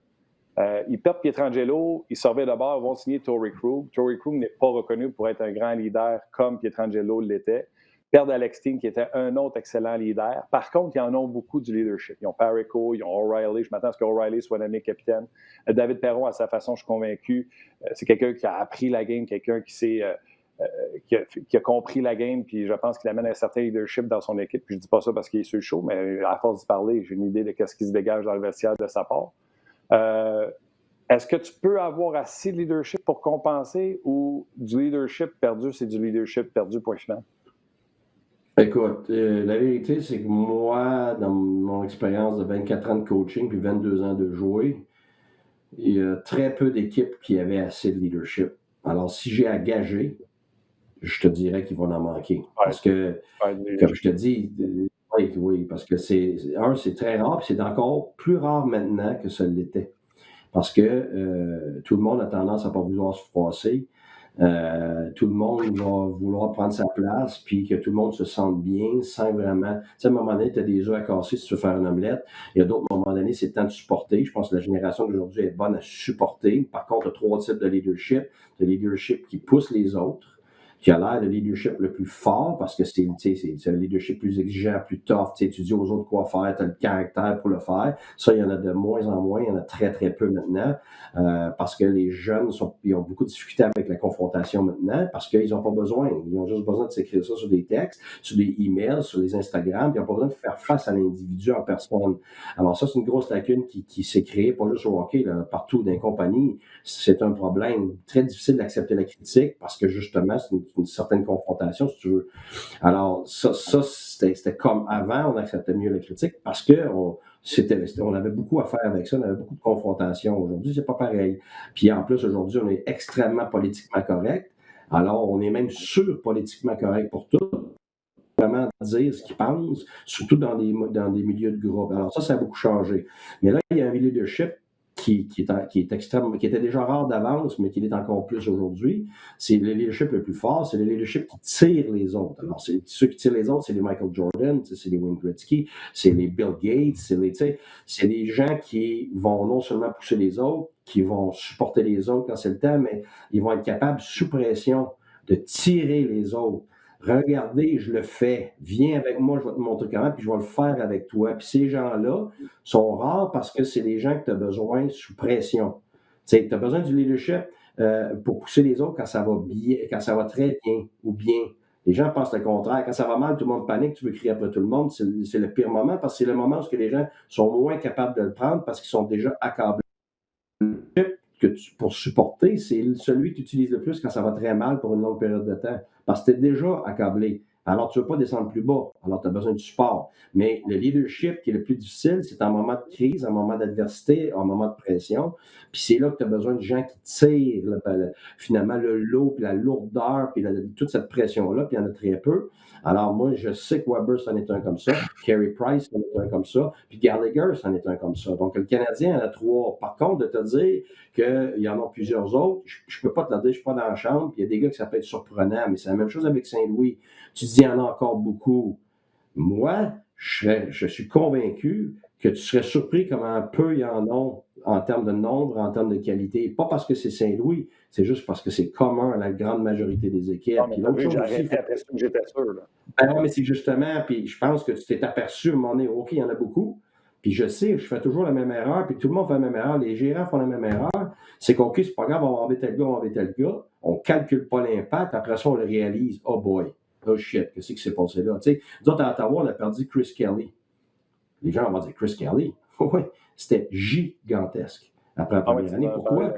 A: Ils perdent Pietrangelo, ils servaient de bord, ils vont signer Torrey Krug. Torrey Krug n'est pas reconnu pour être un grand leader comme Pietrangelo l'était. Perdent Alex Steen, qui était un autre excellent leader. Par contre, ils en ont beaucoup du leadership. Ils ont Parayko, ils ont O'Reilly. Je m'attends à ce qu'O'Reilly soit nommé capitaine. David Perron, à sa façon, je suis convaincu, c'est quelqu'un qui a appris la game, quelqu'un qui a compris la game, puis je pense qu'il amène un certain leadership dans son équipe. Puis je ne dis pas ça parce qu'il est sur le show, mais à force d'y parler, j'ai une idée de ce qui se dégage dans le vestiaire de sa part. Est-ce que tu peux avoir assez de leadership pour compenser ou du leadership perdu, c'est du leadership perdu, point final?
C: Écoute, la vérité, c'est que moi, dans mon expérience de 24 ans de coaching puis 22 ans de jouer, il y a très peu d'équipes qui avaient assez de leadership. Alors, si j'ai à gager, je te dirais qu'il va en manquer. Parce que, comme je te dis, oui, parce que c'est très rare, puis c'est encore plus rare maintenant que ça l'était. Parce que tout le monde a tendance à ne pas vouloir se froisser. Tout le monde va vouloir prendre sa place, puis que tout le monde se sente bien, sans vraiment... Tu sais, à un moment donné, tu as des œufs à casser si tu veux faire une omelette. Il y a d'autres moments donné, c'est le temps de supporter. Je pense que la génération d'aujourd'hui est bonne à supporter. Par contre, tu as 3 types de leadership. Le leadership qui pousse les autres, qui a l'air de leadership le plus fort parce que c'est un leadership plus exigeant, plus tough. Tu dis aux autres quoi faire, tu as le caractère pour le faire. Ça, il y en a de moins en moins, il y en a très, très peu maintenant parce que les jeunes ils ont beaucoup de difficultés avec la confrontation maintenant parce qu'ils n'ont pas besoin. Ils ont juste besoin de s'écrire ça sur des textes, sur des emails, sur les Instagram, puis ils n'ont pas besoin de faire face à l'individu en personne. Alors ça, c'est une grosse lacune qui s'est créée, pas juste au hockey, là, partout dans les compagnies. C'est un problème très difficile d'accepter la critique parce que justement, c'est une certaine confrontation, si tu veux. Alors, ça c'était comme avant, on acceptait mieux la critique parce qu'on avait beaucoup à faire avec ça, on avait beaucoup de confrontations. Aujourd'hui, c'est pas pareil. Puis en plus, aujourd'hui, on est extrêmement politiquement correct. Alors, on est même politiquement correct pour tout. Vraiment dire ce qu'ils pensent, surtout dans des milieux de groupe. Alors ça a beaucoup changé. Mais là, il y a un leadership qui était déjà rare d'avance, mais qui l'est encore plus aujourd'hui, c'est le leadership le plus fort, c'est le leadership qui tire les autres. Alors, ceux qui tirent les autres, c'est les Michael Jordan, c'est les Wayne Gretzky, c'est les Bill Gates, c'est les gens qui vont non seulement pousser les autres, qui vont supporter les autres quand c'est le temps, mais ils vont être capables, sous pression, de tirer les autres. Regardez, je le fais. Viens avec moi, je vais te montrer comment, puis je vais le faire avec toi. Puis ces gens-là sont rares parce que c'est des gens que tu as besoin sous pression. Tu as besoin du leadership pour pousser les autres quand ça va bien, quand ça va très bien ou bien. Les gens pensent le contraire. Quand ça va mal, tout le monde panique, tu veux crier après tout le monde. C'est le pire moment parce que c'est le moment où les gens sont moins capables de le prendre parce qu'ils sont déjà accablés. Pour supporter, c'est celui que tu utilises le plus quand ça va très mal pour une longue période de temps. Parce que tu es déjà accablé. Alors, tu ne veux pas descendre plus bas. Alors, tu as besoin de support. Mais le leadership qui est le plus difficile, c'est en moment de crise, en moment d'adversité, en moment de pression. Puis c'est là que tu as besoin de gens qui tirent finalement le lot, puis la lourdeur, puis toute cette pression-là, puis il y en a très peu. Alors, moi, je sais que Weber, c'en est un comme ça. Carey Price, c'en est un comme ça. Puis Gallagher, c'en est un comme ça. Donc, le Canadien en a 3. Par contre, de te dire qu'il y en a plusieurs autres, je ne peux pas te le dire, je ne suis pas dans la chambre. Puis il y a des gars que ça peut être surprenant, mais c'est la même chose avec Saint-Louis. Tu dis, il y en a encore beaucoup. Moi, je suis convaincu que tu serais surpris comment peu il y en a en termes de nombre, en termes de qualité. Pas parce que c'est Saint-Louis, c'est juste parce que c'est commun à la grande majorité des équipes.
A: Non, mais j'ai arrêté après ça que j'étais sûr. Là.
C: Ben non, mais c'est justement, puis je pense que tu t'es aperçu à un moment donné, OK, il y en a beaucoup. Puis je sais, je fais toujours la même erreur, puis tout le monde fait la même erreur, les gérants font la même erreur. C'est qu'OK, c'est pas grave, on va enlever tel gars, on va enlever tel gars. On calcule pas l'impact, après ça, on le réalise. Oh boy, oh shit, qu'est-ce qui s'est passé là? Tu sais, nous autres, à Ottawa, on a perdu Chris Kelly. Les gens vont dire Chris Kelly. Oui, c'était gigantesque après la première année. Pourquoi?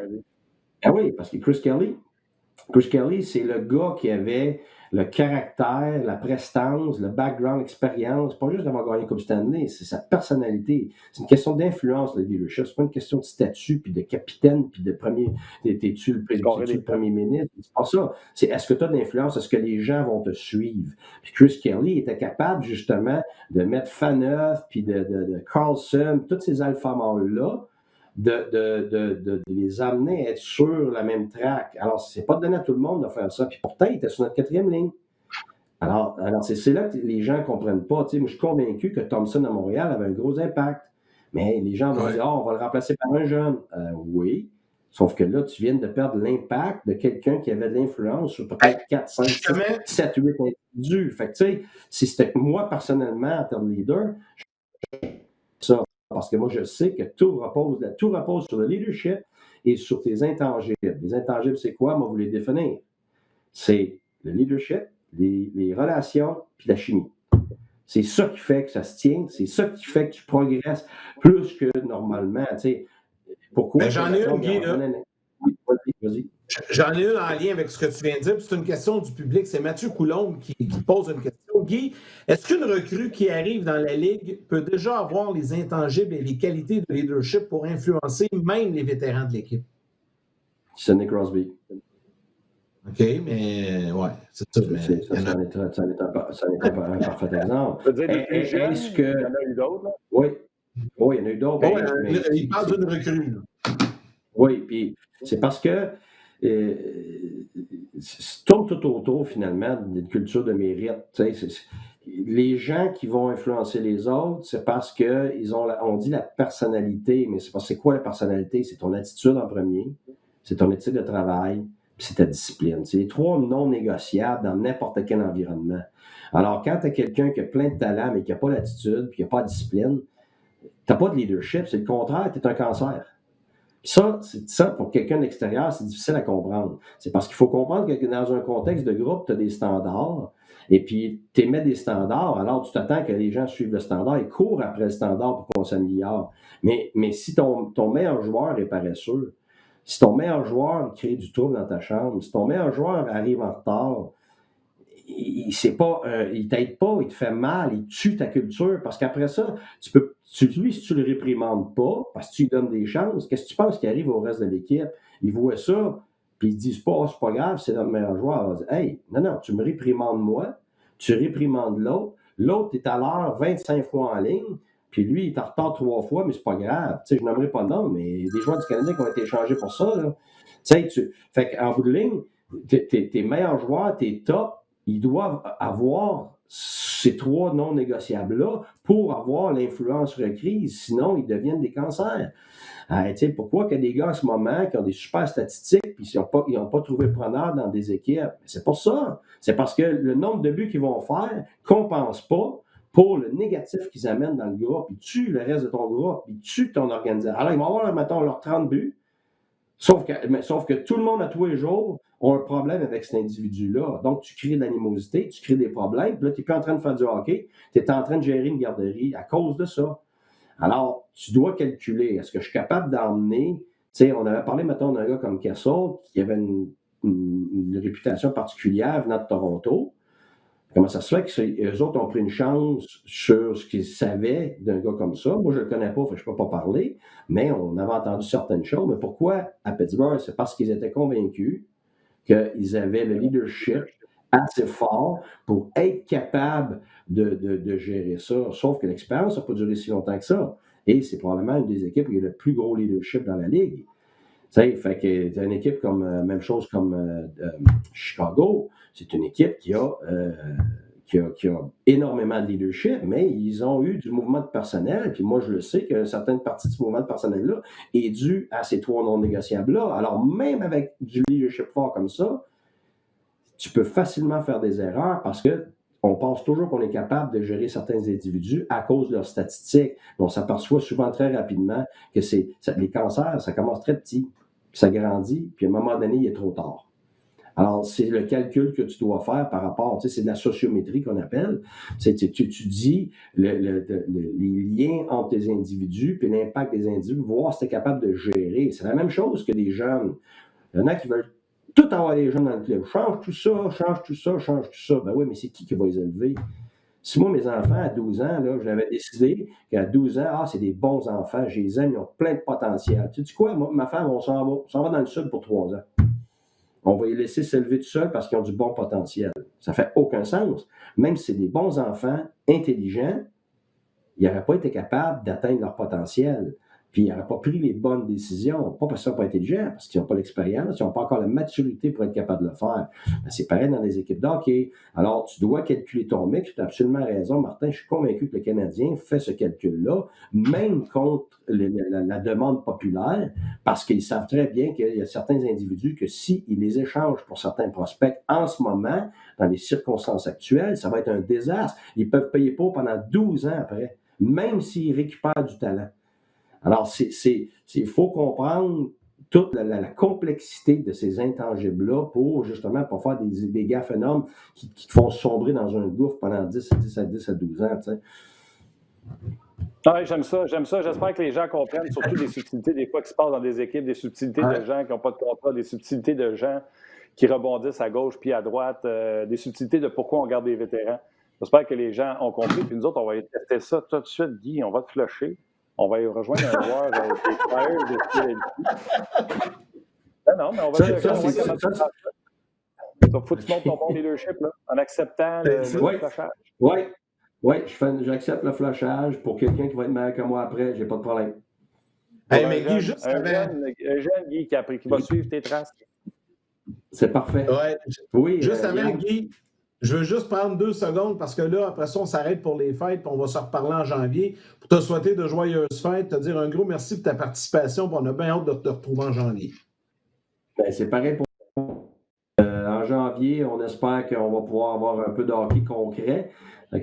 C: Ah oui, parce que Chris Kelly, c'est le gars qui avait le caractère, la prestance, le background, l'expérience, pas juste d'avoir gagné Coupe Stanley, c'est sa personnalité. C'est une question d'influence, le leadership. C'est pas une question de statut, puis de capitaine, puis de premier. T'es-tu le premier ministre? C'est pas ça. C'est est-ce que tu as de l'influence? Est-ce que les gens vont te suivre? Puis Chris Kelly était capable, justement, de mettre Faneuf, puis de Carlson, tous ces alpha mâles-là, de les amener à être sur la même track. Alors, c'est pas donné à tout le monde de faire ça. Puis pourtant, il était sur notre 4e ligne. Alors c'est là que les gens ne comprennent pas. Tu sais, moi, je suis convaincu que Thompson à Montréal avait un gros impact. Mais les gens vont dire, on va le remplacer par un jeune. Oui. Sauf que là, tu viens de perdre l'impact de quelqu'un qui avait de l'influence sur peut-être 4, 5, 6, 7, 8 individus. Fait que, tu sais, si c'était moi, personnellement, en termes de leader, ça. Parce que moi, je sais que tout repose sur le leadership et sur tes intangibles. Les intangibles, c'est quoi? Moi, vous les définir. C'est le leadership, les relations, puis la chimie. C'est ça qui fait que ça se tient. C'est ça qui fait que tu progresses plus que normalement. Tu sais, pourquoi?
B: J'en ai un, Guy, là.
C: Oui, vas-y.
B: J'en ai une en lien avec ce que tu viens de dire. C'est une question du public. C'est Mathieu Coulombe qui pose une question. Guy, est-ce qu'une recrue qui arrive dans la Ligue peut déjà avoir les intangibles et les qualités de leadership pour influencer même les vétérans de l'équipe?
C: Sidney Crosby.
B: OK, mais ouais, c'est ça.
C: Ça n'est pas un parfait exemple.
A: Tu veux dire, il y en a eu d'autres?
C: Oui, il y en a eu d'autres.
B: Il parle d'une recrue.
C: Oui, puis c'est parce que tourne tout autour, finalement, d'une culture de mérite. Les gens qui vont influencer les autres, c'est parce qu'ils ont, on dit la personnalité, mais c'est quoi la personnalité? C'est ton attitude en premier, c'est ton éthique de travail, puis c'est ta discipline. C'est les 3 non négociables dans n'importe quel environnement. Alors, quand tu as quelqu'un qui a plein de talent, mais qui n'a pas l'attitude, puis qui n'a pas de discipline, tu n'as pas de leadership, c'est le contraire, tu es un cancer. Ça, pour quelqu'un d'extérieur, c'est difficile à comprendre. C'est parce qu'il faut comprendre que dans un contexte de groupe, tu as des standards, et puis tu émets des standards, alors tu t'attends que les gens suivent le standard et courent après le standard pour qu'on s'améliore. Mais si ton meilleur joueur est paresseux, si ton meilleur joueur crée du trouble dans ta chambre, si ton meilleur joueur arrive en retard, il t'aide pas, il te fait mal, il tue ta culture, parce qu'après ça, si tu le réprimandes pas, parce que tu lui donnes des chances, qu'est-ce que tu penses qui arrive au reste de l'équipe? Ils voient ça, puis ils disent pas, c'est pas grave, c'est notre meilleur joueur. On va dire, hey, non, tu me réprimandes moi, tu réprimandes l'autre est à l'heure 25 fois en ligne, puis lui, il est en retard 3 fois, mais c'est pas grave. Tu sais, je n'aimerais pas de nom, mais des joueurs du Canadien qui ont été échangés pour ça, là. Tu sais, fait qu'en bout de ligne, tes meilleurs joueurs, tes top, ils doivent avoir ces 3 non négociables-là pour avoir l'influence requise, sinon ils deviennent des cancers. Pourquoi qu'il y a des gars en ce moment qui ont des super statistiques puis ils n'ont pas trouvé preneur dans des équipes? C'est pour ça. C'est parce que le nombre de buts qu'ils vont faire ne compense pas pour le négatif qu'ils amènent dans le groupe. Ils tuent le reste de ton groupe, ils tuent ton organisation. Alors, ils vont avoir, mettons, leurs 30 buts, sauf que tout le monde, à tous les jours, a un problème avec cet individu-là. Donc, tu crées de l'animosité, tu crées des problèmes, puis là, tu n'es plus en train de faire du hockey, tu es en train de gérer une garderie à cause de ça. Alors, tu dois calculer, est-ce que je suis capable d'emmener, tu sais, on avait parlé, mettons, d'un gars comme Kessel, qui avait une réputation particulière venant de Toronto. Comment ça se fait qu'eux autres ont pris une chance sur ce qu'ils savaient d'un gars comme ça? Moi, je ne le connais pas, je ne peux pas parler, mais on avait entendu certaines choses. Mais pourquoi à Pittsburgh? C'est parce qu'ils étaient convaincus qu'ils avaient le leadership assez fort pour être capable de gérer ça. Sauf que l'expérience n'a pas duré si longtemps que ça. Et c'est probablement une des équipes où il y a le plus gros leadership dans la Ligue. Fait que t'as une équipe comme, même chose comme Chicago, c'est une équipe qui a énormément de leadership, mais ils ont eu du mouvement de personnel, puis moi je le sais qu'une certaine partie de ce mouvement de personnel-là est due à ces 3 non négociables-là. Alors même avec du leadership fort comme ça, tu peux facilement faire des erreurs parce qu'on pense toujours qu'on est capable de gérer certains individus à cause de leurs statistiques. Mais on s'aperçoit souvent très rapidement que les cancers, ça commence très petit, puis ça grandit, puis à un moment donné, il est trop tard. Alors, c'est le calcul que tu dois faire par rapport, tu sais, c'est de la sociométrie qu'on appelle. Tu dis les liens entre les individus, puis l'impact des individus, voir si tu es capable de gérer. C'est la même chose que des jeunes. Il y en a qui veulent tout avoir les jeunes dans le club. Change tout ça, change tout ça, change tout ça. Ben oui, mais c'est qui va les élever? Si moi, mes enfants, à 12 ans, là, j'avais décidé qu'à 12 ans, c'est des bons enfants, je les aime, ils ont plein de potentiel. Tu sais quoi, moi, ma femme, on s'en va dans le sud pour 3 ans. On va les laisser s'élever tout seuls parce qu'ils ont du bon potentiel. Ça fait aucun sens. Même si c'est des bons enfants, intelligents, ils n'auraient pas été capables d'atteindre leur potentiel. Puis ils n'auraient pas pris les bonnes décisions, pas parce qu'ils ne sont pas intelligents, parce qu'ils n'ont pas l'expérience, ils n'ont pas encore la maturité pour être capables de le faire. Ben, c'est pareil dans les équipes de hockey. Alors, tu dois calculer ton mix. Tu as absolument raison, Martin. Je suis convaincu que le Canadien fait ce calcul-là, même contre la demande populaire, parce qu'ils savent très bien qu'il y a certains individus que s'ils les échangent pour certains prospects en ce moment, dans les circonstances actuelles, ça va être un désastre. Ils peuvent payer pour pendant 12 ans après, même s'ils récupèrent du talent. Alors, il faut comprendre toute la complexité de ces intangibles-là pour, justement, pas faire des gaffes énormes qui te font sombrer dans un gouffre pendant 10 à 12 ans, tu sais.
A: Oui, j'aime ça. J'espère que les gens comprennent surtout des subtilités des fois qui se passent dans des équipes, des subtilités de gens qui n'ont pas de contrat, des subtilités de gens qui rebondissent à gauche puis à droite, des subtilités de pourquoi on garde des vétérans. J'espère que les gens ont compris. Puis nous autres, on va tester ça tout de suite, Guy. On va te flusher. On va y rejoindre un joueur des Flyers de Philadelphie. Non, mais on va dire comment ça marche. Il faut que tu montres ton bon leadership là, en acceptant le flashage.
C: Oui, j'accepte le flashage pour quelqu'un qui va être meilleur que moi après, j'ai pas de problème.
B: Hey, mais Guy, juste
A: un jeune Guy qui va suivre tes traces.
C: C'est parfait.
B: Ouais.
C: Oui,
B: juste avant, Guy, je veux juste prendre 2 secondes parce que là, après ça, on s'arrête pour les fêtes puis on va se reparler en janvier pour te souhaiter de joyeuses fêtes, te dire un gros merci pour ta participation puis on a bien hâte de te retrouver en janvier.
C: Ben, c'est pareil pour en janvier, on espère qu'on va pouvoir avoir un peu de hockey concret.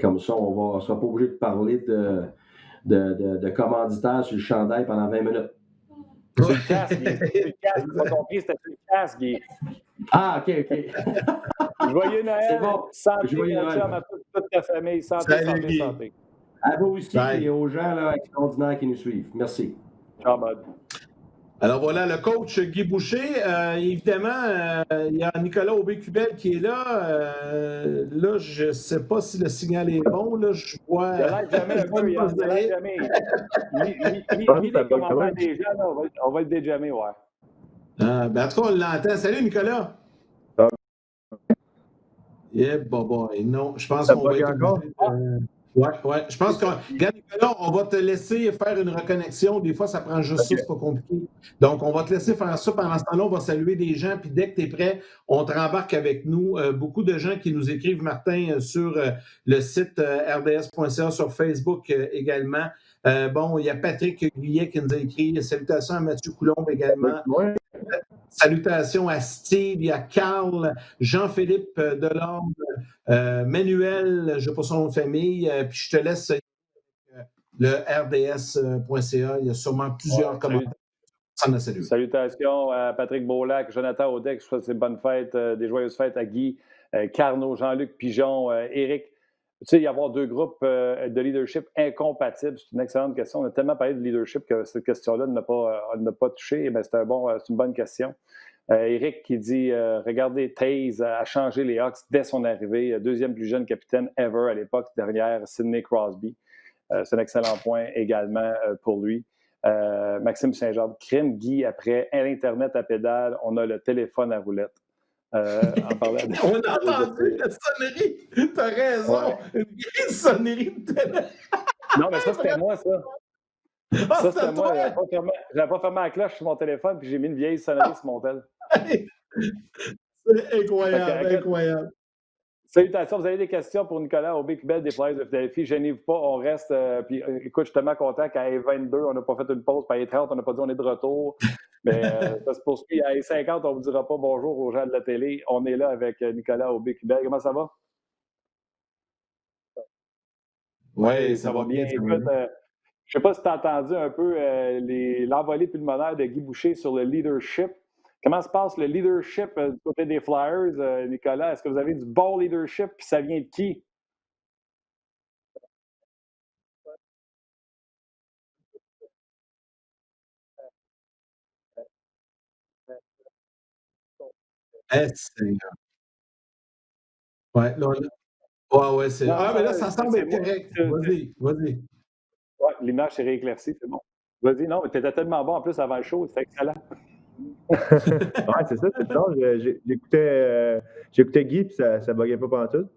C: Comme ça, on ne sera pas obligé de parler de commanditaires sur le chandail pendant 20 minutes.
A: C'est le casque, Guy. C'est le casque. Tu m'as compris, c'était le casque, Guy.
C: Ah, OK.
A: Joyeux Noël.
C: C'est bon.
A: Santé,
C: Joyeux Noël.
A: à toute ta famille. Santé.
C: À vous aussi et aux gens là, extraordinaires qui nous suivent. Merci.
A: Ciao, bud.
B: Alors voilà, le coach Guy Boucher. Évidemment, il y a Nicolas Aubé-Cubel qui est là. Là, je ne sais pas si le signal est bon. Là, je vois.
A: Il a l'air jamais un peu. Il a l'air jamais. Lis les commentaires des gens, là, on va le déjammer, ouais.
B: Ben, en tout cas, on l'entend. Salut, Nicolas. Yeah, boy. Non, je pense qu'on va être obligé. Ouais. Je pense que, regarde, Nicolas, on va te laisser faire une reconnexion. Des fois, ça prend juste ça, c'est pas compliqué. Donc, on va te laisser faire ça. Pendant ce temps-là, on va saluer des gens. Puis dès que tu es prêt, on te rembarque avec nous. Beaucoup de gens qui nous écrivent, Martin, sur le site rds.ca, sur Facebook également. Bon, il y a Patrick Guyet qui nous a écrit. Salutations à Mathieu Coulombe également. Salutations à Steve, il y a Carl, Jean-Philippe Delorme, Manuel, je n'ai pas son nom de famille, puis je te laisse le rds.ca. Il y a sûrement plusieurs commentaires.
A: Salutations à Patrick Beaulac, Jonathan Audex, je souhaite des bonnes fêtes, des joyeuses fêtes à Guy, Carnot, Jean-Luc Pigeon, Éric. Tu sais, y avoir deux groupes de leadership incompatibles, c'est une excellente question. On a tellement parlé de leadership que cette question-là n'a pas touché. Eh bien, c'est une bonne question. Éric qui dit regardez, Taze a changé les Hawks dès son arrivée. Deuxième plus jeune capitaine ever à l'époque, derrière Sidney Crosby. C'est un excellent point également pour lui. Maxime Saint-Jean, crime Guy, après l'Internet à pédale, on a le téléphone à roulette.
B: On a entendu la sonnerie. T'as raison. Ouais. Une vieille sonnerie de téléphone.
A: Non, mais ça, c'était moi, ça. Ça, c'était moi. J'avais pas fermé la cloche sur mon téléphone, puis j'ai mis une vieille sonnerie sur mon tel.
B: C'est incroyable, incroyable.
A: Salutations, vous avez des questions pour Nicolas Aubé-Kubel des Flyers de Philadelphie. Gênez-vous pas, on reste. Puis écoute, je suis tellement content qu'à 22, on n'a pas fait une pause, puis à 30, on n'a pas dit on est de retour. Mais ça se poursuit. À 50, on ne vous dira pas bonjour aux gens de la télé. On est là avec Nicolas Aubé-Kubel. Comment ça va?
B: Oui, ça va bien.
A: Écoute, je ne sais pas si tu as entendu un peu l'envolée pulmonaire de Guy Boucher sur le leadership. Comment se passe le leadership du côté des Flyers, Nicolas? Est-ce que vous avez du bon leadership? Puis ça vient de qui?
B: Seigneur. Ouais, c'est. Non, mais là, ça semble être correct. Vas-y.
A: Ouais, l'image s'est rééclaircie, c'est bon. Vas-y, non, mais tu étais tellement bon en plus avant le show, c'était excellent.
D: Ouais, c'est ça, c'est bon. J'écoutais Guy, puis ça ne buguait pas pendant tout.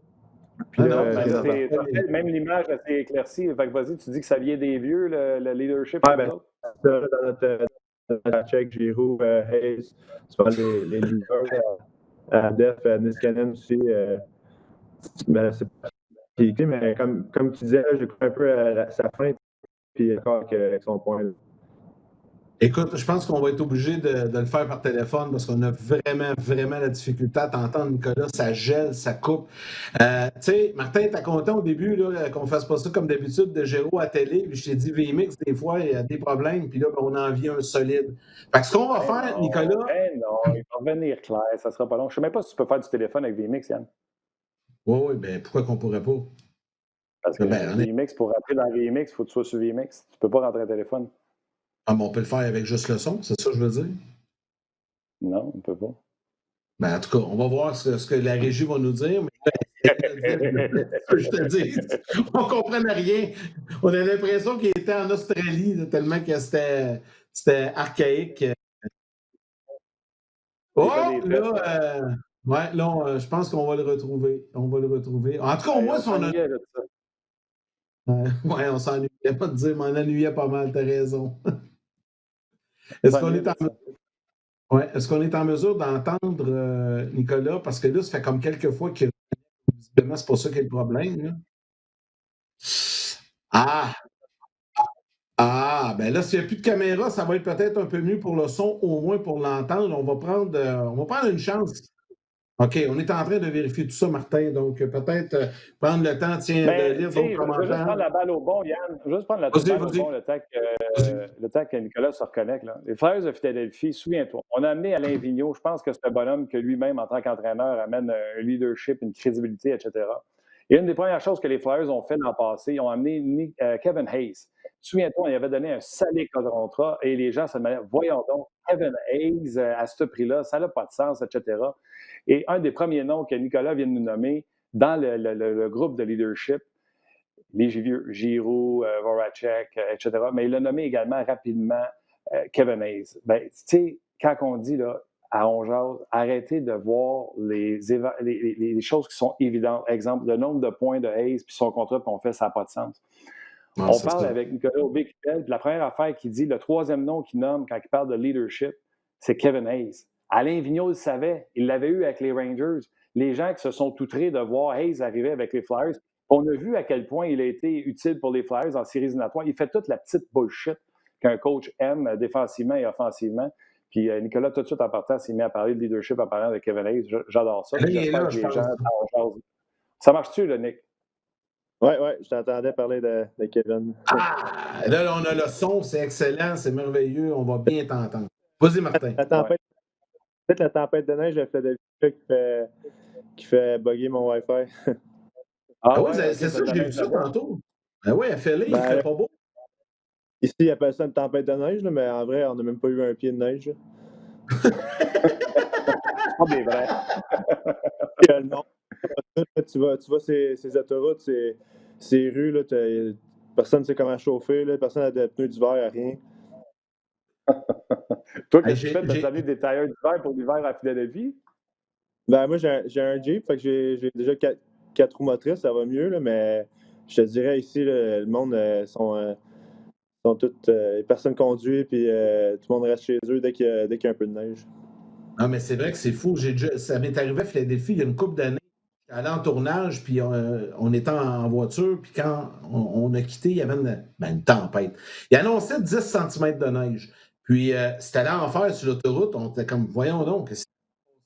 A: Puis même l'image s'est éclaircie. Fait que vas-y, tu dis que ça vient des vieux, le leadership.
D: Ouais, dans notre check, Giroux, Hayes, tu parles des leaders, Def, Niskanen aussi. C'est pas écrit, mais comme tu disais, j'écoute un peu sa fin, puis d'accord avec son point.
B: Écoute, je pense qu'on va être obligé de le faire par téléphone parce qu'on a vraiment la difficulté à t'entendre, Nicolas. Ça gèle, ça coupe. Tu sais, Martin, t'es content au début là, qu'on fasse pas ça comme d'habitude de Géraud à télé. Puis je t'ai dit, VMix, des fois, il y a des problèmes. Puis là, on en vient un solide. Fait que ce qu'on va faire, Nicolas.
A: Non, il va revenir clair. Ça sera pas long. Je sais même pas si tu peux faire du téléphone avec VMix, Yann.
B: Oui, bien, pourquoi qu'on pourrait pas?
A: Parce que VMix, pour rentrer dans VMix, il faut que tu sois sur VMix. Tu peux pas rentrer un téléphone.
B: Ah, mais on peut le faire avec juste le son, c'est ça que je veux dire?
A: Non, on ne peut pas.
B: Ben, en tout cas, on va voir ce que la régie va nous dire. Mais je te dis, on ne comprenait rien. On a l'impression qu'il était en Australie, tellement que c'était archaïque. Oh, là, je pense qu'on va le retrouver. On va le retrouver. En tout cas, au moins, si on a. Ouais, on s'ennuyait pas de dire, mais on ennuyait pas mal, t'as raison. Est-ce qu'on est en mesure d'entendre Nicolas? Parce que là, ça fait comme quelques fois que visiblement, c'est pas ça qui est le problème. Là. Ben là, s'il n'y a plus de caméra, ça va être peut-être un peu mieux pour le son, au moins pour l'entendre. On va prendre une chance. OK, on est en train de vérifier tout ça, Martin. Donc, peut-être prendre le temps, de lire ton commentaire.
A: Je vais juste prendre la balle au bon, Yann. Je vais juste prendre la balle au bon le temps que Nicolas se reconnecte. Là. Les Flyers de Philadelphie, souviens-toi, on a amené Alain Vigneault. Je pense que c'est un bonhomme que lui-même, en tant qu'entraîneur, amène un leadership, une crédibilité, etc. Et une des premières choses que les Flyers ont fait dans le passé, ils ont amené Kevin Hayes. Souviens-toi, on lui avait donné un salé contrat et les gens se demandaient, voyons donc, Kevin Hayes à ce prix-là, ça n'a pas de sens, etc. Et un des premiers noms que Nicolas vient de nous nommer dans le groupe de leadership, les Giroux, Voracek, etc., mais il a nommé également rapidement Kevin Hayes. Ben, tu sais, quand on dit, là, à Onjaz, arrêtez de voir les choses qui sont évidentes. Exemple, le nombre de points de Hayes puis son contrat, puis on fait ça n'a pas de sens. On parle avec Nicolas Aubé-Kubel, puis la première affaire qu'il dit, le troisième nom qu'il nomme quand il parle de leadership, c'est Kevin Hayes. Alain Vigneault le savait, il l'avait eu avec les Rangers. Les gens qui se sont outrés de voir Hayes arriver avec les Flyers, on a vu à quel point il a été utile pour les Flyers en séries éliminatoires. Il fait toute la petite bullshit qu'un coach aime défensivement et offensivement. Puis Nicolas, tout de suite en partant, s'est mis à parler de leadership en parlant de Kevin Hayes. J'adore ça. J'espère que les gens... Ça marche-tu, là, Nick?
D: Oui, je t'entendais parler de Kevin.
B: Ah! Là, on a le son, c'est excellent, c'est merveilleux, on va bien t'entendre. Vas-y, Martin.
D: Peut-être la tempête de neige à Philadelphie qui fait bugger mon Wi-Fi.
B: Oui, c'est ça, j'ai vu ça tantôt. Ben oui, elle fait il fait pas beau.
D: Ici, ils appellent ça une tempête de neige, là, mais en vrai, on n'a même pas eu un pied de neige.
A: Oh, bien vrai.
D: Non. Tu vois ces autoroutes, ces rues, là, personne ne sait comment chauffer, là, personne n'a de pneus d'hiver, rien.
A: Toi, qu'est-ce que tu fais? T'as amené des tailleurs d'hiver pour l'hiver à Philadelphie?
D: Ben, moi, j'ai un Jeep, fait que j'ai déjà 4 roues motrices, ça va mieux, là, mais je te dirais ici, là, le monde sont toutes. Personne conduit, puis tout le monde reste chez eux dès qu'il y a un peu de neige.
B: Non, mais c'est vrai que c'est fou. Ça m'est arrivé à Philadelphie il y a une couple d'années. J'étais allé en tournage, puis on était en voiture, puis quand on a quitté, il y avait une tempête. Il annonçait 10 cm de neige. Puis c'était l'enfer sur l'autoroute. On était comme, voyons donc, qu'est-ce que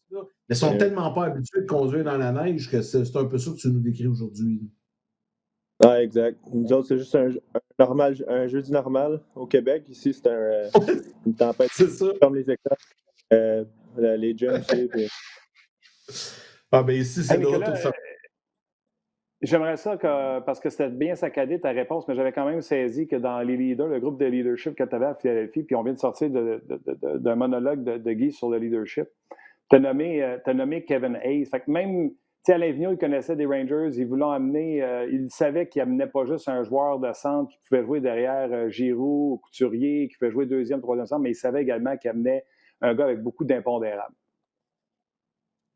B: c'est ça? Mais ils sont tellement pas habitués de conduire dans la neige que c'est un peu ça que tu nous décris aujourd'hui.
D: Ah, exact. Nous autres, c'est juste un jeudi normal au Québec. Ici, c'est une tempête.
B: C'est ça.
D: Comme les écoles, les gyms aussi. Puis...
B: Ah, ben ici, c'est de retour.
A: J'aimerais ça parce que c'était bien saccadé ta réponse, mais j'avais quand même saisi que dans les leaders, le groupe de leadership que tu avais à Philadelphie, puis on vient de sortir d'un monologue de Guy sur le leadership, tu as nommé Kevin Hayes. Fait que même, tu sais, Alain Vigneault, il connaissait des Rangers, il voulait amener, il savait qu'il amenait pas juste un joueur de centre qui pouvait jouer derrière Giroux ou Couturier, qui pouvait jouer deuxième, troisième centre, mais il savait également qu'il amenait un gars avec beaucoup d'impondérables.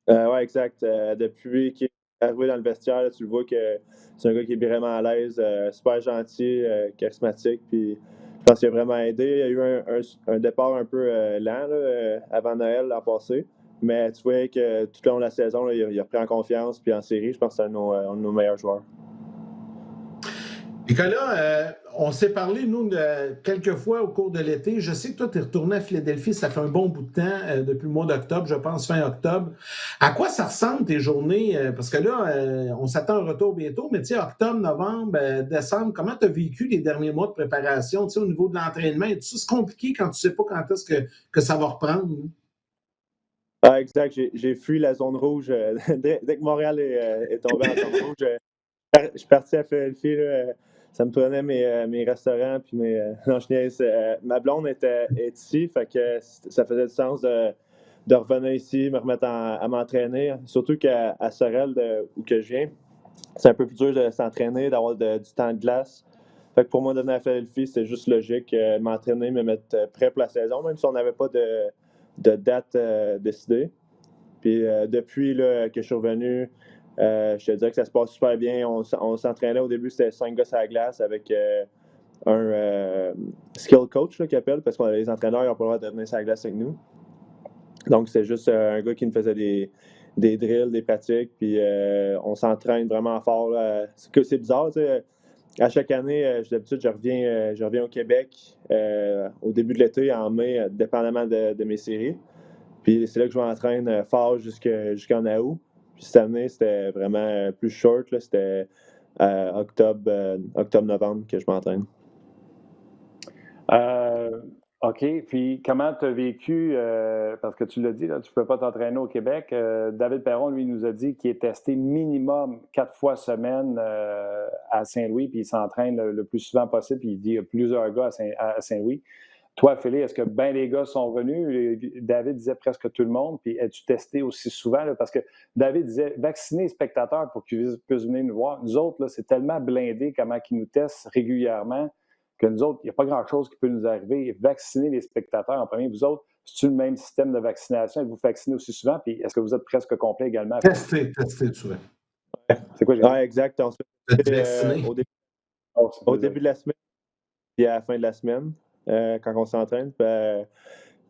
D: Oui, exact. Depuis qu'il est arrivé dans le vestiaire, là, tu le vois que c'est un gars qui est vraiment à l'aise, super gentil, charismatique. Puis je pense qu'il a vraiment aidé. Il y a eu un départ un peu lent là, avant Noël l'an passé. Mais tu vois que tout le long de la saison, là, il a pris en confiance. Puis en série, je pense que c'est un de nos meilleurs joueurs.
B: Nicolas, on s'est parlé, nous, quelques fois au cours de l'été. Je sais que toi, tu es retourné à Philadelphie, ça fait un bon bout de temps, depuis le mois d'octobre, je pense, fin octobre. À quoi ça ressemble tes journées? Parce que là, on s'attend à un retour bientôt, mais tu sais, octobre, novembre, décembre, comment tu as vécu les derniers mois de préparation, tu sais, au niveau de l'entraînement? Et tout ça, c'est compliqué quand tu ne sais pas quand est-ce que ça va reprendre?
D: Ah, exact. J'ai fui la zone rouge. Dès que Montréal est tombé en zone rouge, je suis parti à Philadelphie. Là, ça me prenait mes restaurants. Puis non, je niaise. Ma blonde est ici, fait que ça faisait du sens de revenir ici, me remettre à m'entraîner. Surtout qu'à Sorel, où que je viens, c'est un peu plus dur de s'entraîner, d'avoir du temps de glace. Fait que pour moi, de venir à Philadelphie, c'était juste logique. M'entraîner, me mettre prêt pour la saison, même si on n'avait pas de date décidée. Puis depuis là, que je suis revenu, je te dirais que ça se passe super bien. On s'entraînait au début, c'était 5 gars à la glace avec un skill coach qui appelle, parce que les entraîneurs n'ont pas le droit de venir sur la glace avec nous. Donc, c'est juste un gars qui nous faisait des drills, des pratiques, puis on s'entraîne vraiment fort. C'est bizarre, tu sais. À chaque année, d'habitude, je reviens au Québec au début de l'été, en mai, dépendamment de mes séries. Puis c'est là que je m'entraîne fort jusqu'en août. Puis cette année, c'était vraiment plus short. Là. C'était octobre-novembre que je m'entraîne.
A: OK. Puis comment tu as vécu, parce que tu l'as dit, là, tu ne peux pas t'entraîner au Québec. David Perron, lui, nous a dit qu'il est testé minimum 4 fois semaine à Saint-Louis, puis il s'entraîne le plus souvent possible, puis il dit qu'il y a plusieurs gars à Saint-Louis. Toi, Philly, est-ce que bien les gars sont venus? David disait presque tout le monde, puis es-tu testé aussi souvent? Là, parce que David disait vacciner les spectateurs pour qu'ils puissent venir nous voir. Nous autres, là, c'est tellement blindé comment ils nous testent régulièrement que nous autres, il n'y a pas grand-chose qui peut nous arriver. Vacciner les spectateurs en premier. Vous autres, C'est-tu le même système de vaccination? Êtes-vous vacciné aussi souvent? Puis est-ce que vous êtes presque complet également?
B: Testé, tu vois.
A: C'est quoi, j'ai
D: Ouais, exact. On se
B: T'es
D: fait
B: vacciné.
D: au début de la semaine et à la fin de la semaine, quand on s'entraîne.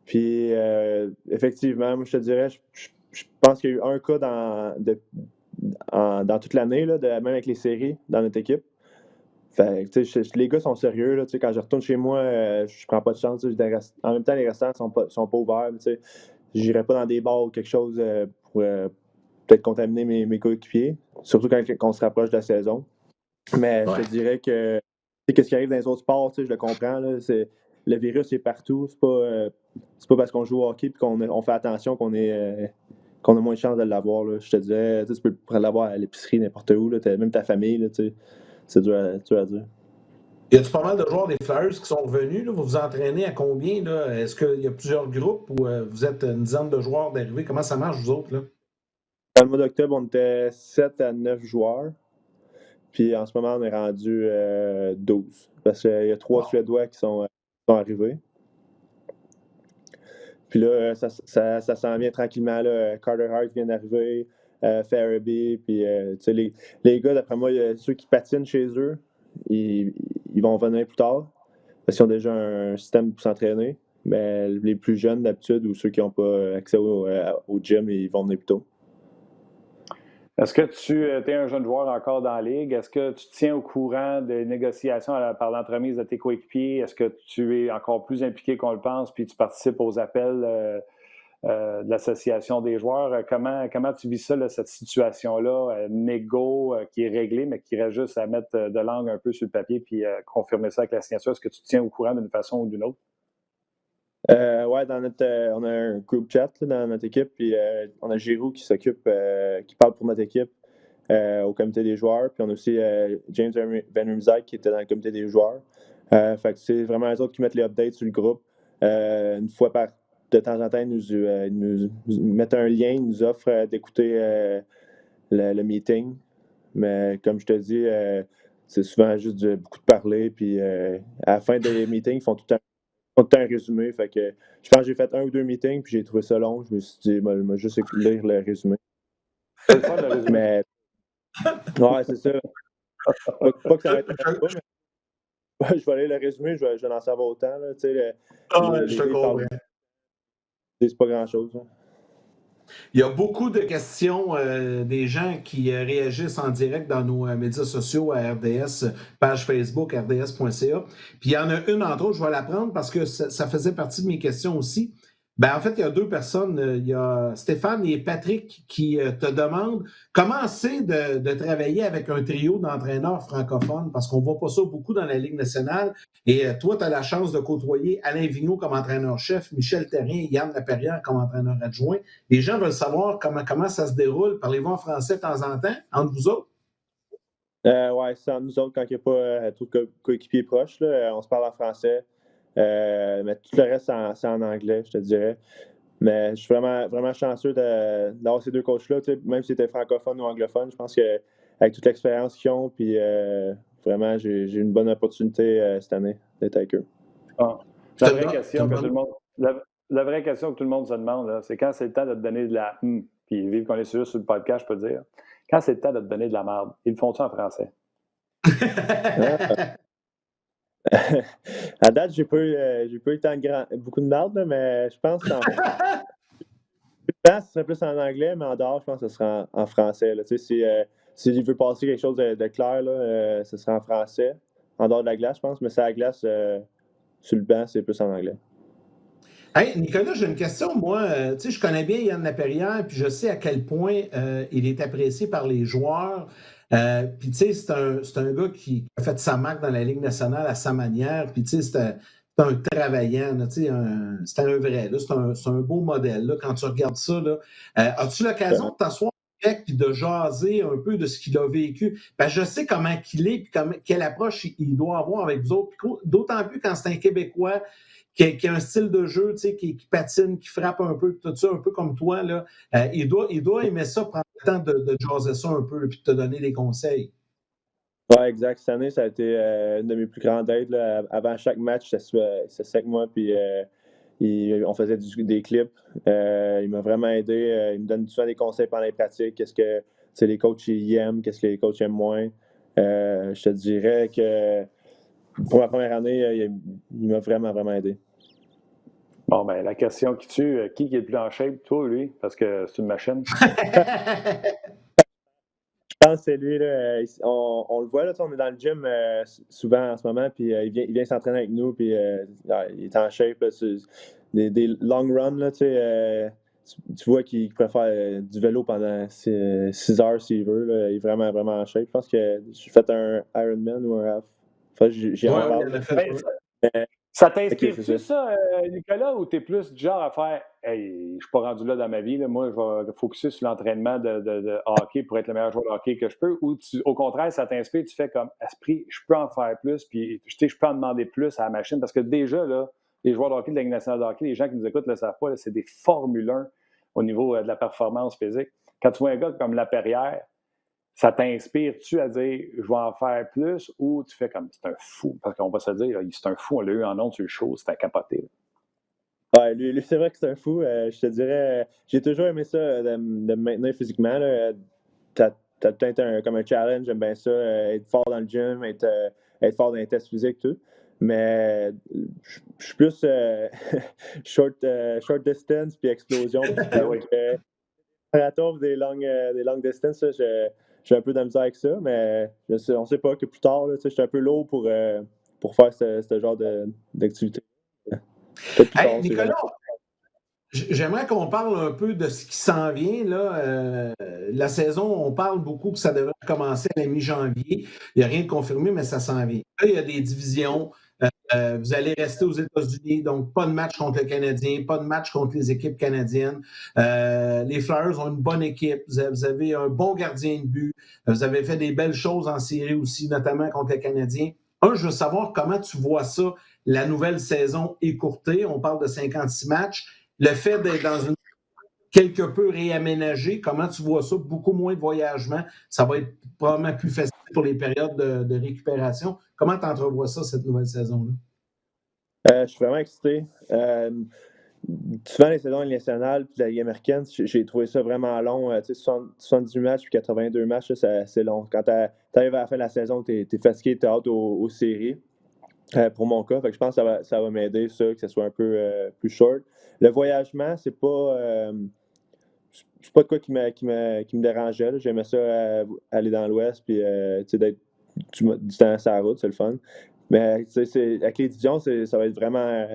D: Puis, effectivement, moi, je te dirais, je pense qu'il y a eu un cas dans toute l'année, là, même avec les séries, dans notre équipe. Fait que, les gars sont sérieux. Là, quand je retourne chez moi, je prends pas de chance. En même temps, les restaurants sont pas ouverts. Je n'irai pas dans des bars ou quelque chose pour peut-être contaminer mes coéquipiers, surtout quand on se rapproche de la saison. Mais je te dirais que ce qui arrive dans les autres sports, je le comprends. Là, le virus est partout. C'est pas parce qu'on joue au hockey et qu'on fait attention qu'on a moins de chances de l'avoir. Là. Je te dirais, tu peux l'avoir à l'épicerie, n'importe où. Là, même ta famille. Là, c'est dur à dire.
B: Y a-t-il pas mal de joueurs des Flyers qui sont revenus? Là? Vous vous entraînez à combien? Là? Est-ce qu'il y a plusieurs groupes ou vous êtes une dizaine de joueurs d'arrivée? Comment ça marche, vous autres? Là?
D: Dans le mois d'octobre, on était 7 à 9 joueurs. Puis en ce moment, on est rendu 12. Parce qu'il y a 3 Suédois qui sont arrivés. Puis là, ça s'en vient tranquillement. Là. Carter Hart vient d'arriver, Farabee. Puis les gars, d'après moi, ceux qui patinent chez eux, ils vont venir plus tard. Parce qu'ils ont déjà un système pour s'entraîner. Mais les plus jeunes, d'habitude, ou ceux qui n'ont pas accès au gym, ils vont venir plus tôt.
A: Est-ce que tu es un jeune joueur encore dans la Ligue? Est-ce que tu te tiens au courant des négociations par l'entremise de tes coéquipiers? Est-ce que tu es encore plus impliqué qu'on le pense puis tu participes aux appels de l'association des joueurs? Comment tu vis ça, là, cette situation-là, négo, qui est réglée, mais qui reste juste à mettre de l'angle un peu sur le papier puis confirmer ça avec la signature? Est-ce que tu te tiens au courant d'une façon ou d'une autre?
D: Ouais, on a un group chat là, dans notre équipe, puis on a Giroux qui s'occupe, qui parle pour notre équipe au comité des joueurs, puis on a aussi James Van Riemsdyk qui était dans le comité des joueurs. Fait que c'est vraiment les autres qui mettent les updates sur le groupe. Une fois de temps en temps, ils nous mettent un lien, ils nous offrent d'écouter le meeting. Mais comme je te dis, c'est souvent juste beaucoup de parler, puis à la fin des meetings, ils font tout le temps un résumé. Fait que je pense que j'ai fait 1 ou 2 meetings, puis j'ai trouvé ça long. Je me suis dit, moi juste lire le résumé.
A: C'est le fun, le résumé.
D: Mais ouais, c'est ça. Pas que ça va être pas, mais je vais aller le résumé, je vais en savoir autant. Là,
B: Je te comprends.
D: C'est pas grand-chose. Hein.
B: Il y a beaucoup de questions des gens qui réagissent en direct dans nos médias sociaux à RDS, page Facebook, rds.ca. Puis il y en a une, entre autres, je vais la prendre parce que ça faisait partie de mes questions aussi. Ben, en fait, il y a 2 personnes. Il y a Stéphane et Patrick qui te demandent comment c'est de travailler avec un trio d'entraîneurs francophones, parce qu'on ne voit pas ça beaucoup dans la Ligue nationale. Et toi, tu as la chance de côtoyer Alain Vigneault comme entraîneur-chef, Michel Therrien et Yann Laperrière comme entraîneur adjoint. Les gens veulent savoir comment ça se déroule. Parlez-vous en français de temps en temps, entre vous autres?
D: Ouais, c'est entre nous autres quand il n'y a pas tout coéquipier proche. Là, on se parle en français. Mais tout le reste, c'est en anglais, je te dirais. Mais je suis vraiment, vraiment chanceux d'avoir ces 2 coachs-là. Même si c'était francophone ou anglophone, je pense qu'avec toute l'expérience qu'ils ont, puis vraiment, j'ai une bonne opportunité cette année d'être avec eux.
A: La vraie question que tout le monde se demande, là, c'est quand c'est le temps de te donner de la puis vu qu'on est sur le podcast, je peux dire, quand c'est le temps de te donner de la merde, ils le font-tu en français?
D: À date, j'ai pas eu beaucoup de merde, là, mais je pense que ce serait plus en anglais, mais en dehors, je pense que ce sera en français. Là. Si il veut passer quelque chose de clair, là, ce sera en français. En dehors de la glace, je pense, mais c'est la glace, sur le banc, c'est plus en anglais.
B: Hey, Nicolas, j'ai une question. Moi, je connais bien Yann Laperrière, puis je sais à quel point il est apprécié par les joueurs. Puis, tu sais, c'est un gars qui a fait sa marque dans la Ligue nationale à sa manière. Puis, tu sais, c'est un travaillant, c'est un vrai. Là, c'est un beau modèle. Là, quand tu regardes ça, là, as-tu l'occasion de t'asseoir avec et de jaser un peu de ce qu'il a vécu? Ben, je sais comment il est, puis quelle approche il doit avoir avec vous autres. D'autant plus quand c'est un Québécois qui a un style de jeu, qui patine, qui frappe un peu, tout ça, un peu comme toi, là, il doit aimer ça, prendre le temps de jaser ça un peu, puis de te donner des conseils.
D: Oui, exact. Cette année, ça a été une de mes plus grandes aides. Là. Avant chaque match, ça se fait avec moi, puis on faisait des clips. Il m'a vraiment aidé. Il me donne souvent des conseils pendant les pratiques. Qu'est-ce que les coachs ils aiment, qu'est-ce que les coachs aiment moins. Je te dirais que pour ma première année, il m'a vraiment, vraiment aidé.
A: Bon, ben la question qui tue, qui est le plus en shape, toi ou lui? Parce que c'est une machine.
D: Je pense que c'est lui. Là, on le voit, là, on est dans le gym souvent en ce moment, puis il vient s'entraîner avec nous, puis il est en shape. Là, des long runs, là, tu vois qu'il pourrait faire du vélo pendant 6 heures s'il veut. Là. Il est vraiment, vraiment en shape. Je pense que j'ai fait un Ironman ou un half. Enfin, j'y en parle.
A: Ça t'inspire-tu, ça, Nicolas, ou t'es plus du genre à faire « Hey, je suis pas rendu là dans ma vie, là. Moi, je vais focuser sur l'entraînement de hockey pour être le meilleur joueur de hockey que je peux » ou au contraire, ça t'inspire, tu fais comme « Esprit, je peux en faire plus, puis je peux en demander plus à la machine » parce que déjà, là, les joueurs de hockey de la Ligue nationale de hockey, les gens qui nous écoutent ne le savent pas, là, c'est des Formule 1 au niveau de la performance physique. Quand tu vois un gars comme Laperrière, ça t'inspire-tu à dire « je vais en faire plus » ou tu fais comme « c'est un fou », parce qu'on va se dire « c'est un fou, on l'a eu en ondes sur le show, c'était capoté ».
D: Ouais, lui c'est vrai que c'est un fou. Je te dirais, j'ai toujours aimé ça, de me maintenir physiquement. T'as peut-être comme un challenge, j'aime bien ça, être fort dans le gym, être fort dans les tests physiques, tout. Mais je suis plus short distance puis explosion. Marathon des longues distances, j'ai un peu de misère avec ça, mais on ne sait pas que plus tard, je suis un peu lourd pour faire ce genre d'activité.
B: Hey, Nicolas, j'aimerais qu'on parle un peu de ce qui s'en vient. Là. La saison, on parle beaucoup que ça devrait commencer à la mi-janvier. Il n'y a rien de confirmé, mais ça s'en vient. Là, il y a des divisions. Vous allez rester aux États-Unis, donc pas de match contre le Canadien, pas de match contre les équipes canadiennes. Les Flyers ont une bonne équipe. Vous avez un bon gardien de but. Vous avez fait des belles choses en série aussi, notamment contre le Canadien. Je veux savoir comment tu vois ça, la nouvelle saison écourtée. On parle de 56 matchs. Le fait d'être dans une quelque peu réaménagée, comment tu vois ça? Beaucoup moins de voyagement. Ça va être probablement plus facile pour les périodes de récupération. Comment tu entrevois ça, cette nouvelle saison-là?
D: Je suis vraiment excité. Souvent, les saisons nationales et la Ligue américaine, j'ai trouvé ça vraiment long. 78 matchs puis 82 matchs, là, c'est long. Quand tu arrives à la fin de la saison, tu es fatigué, tu as hâte aux séries. Pour mon cas, fait que je pense que ça va m'aider, ça, que ce soit un peu plus short. Le voyagement, c'est pas de quoi qui me dérangeait. Là. J'aimais ça aller dans l'Ouest puis d'être du temps sur la route, c'est le fun. Mais avec les divisions, ça va être vraiment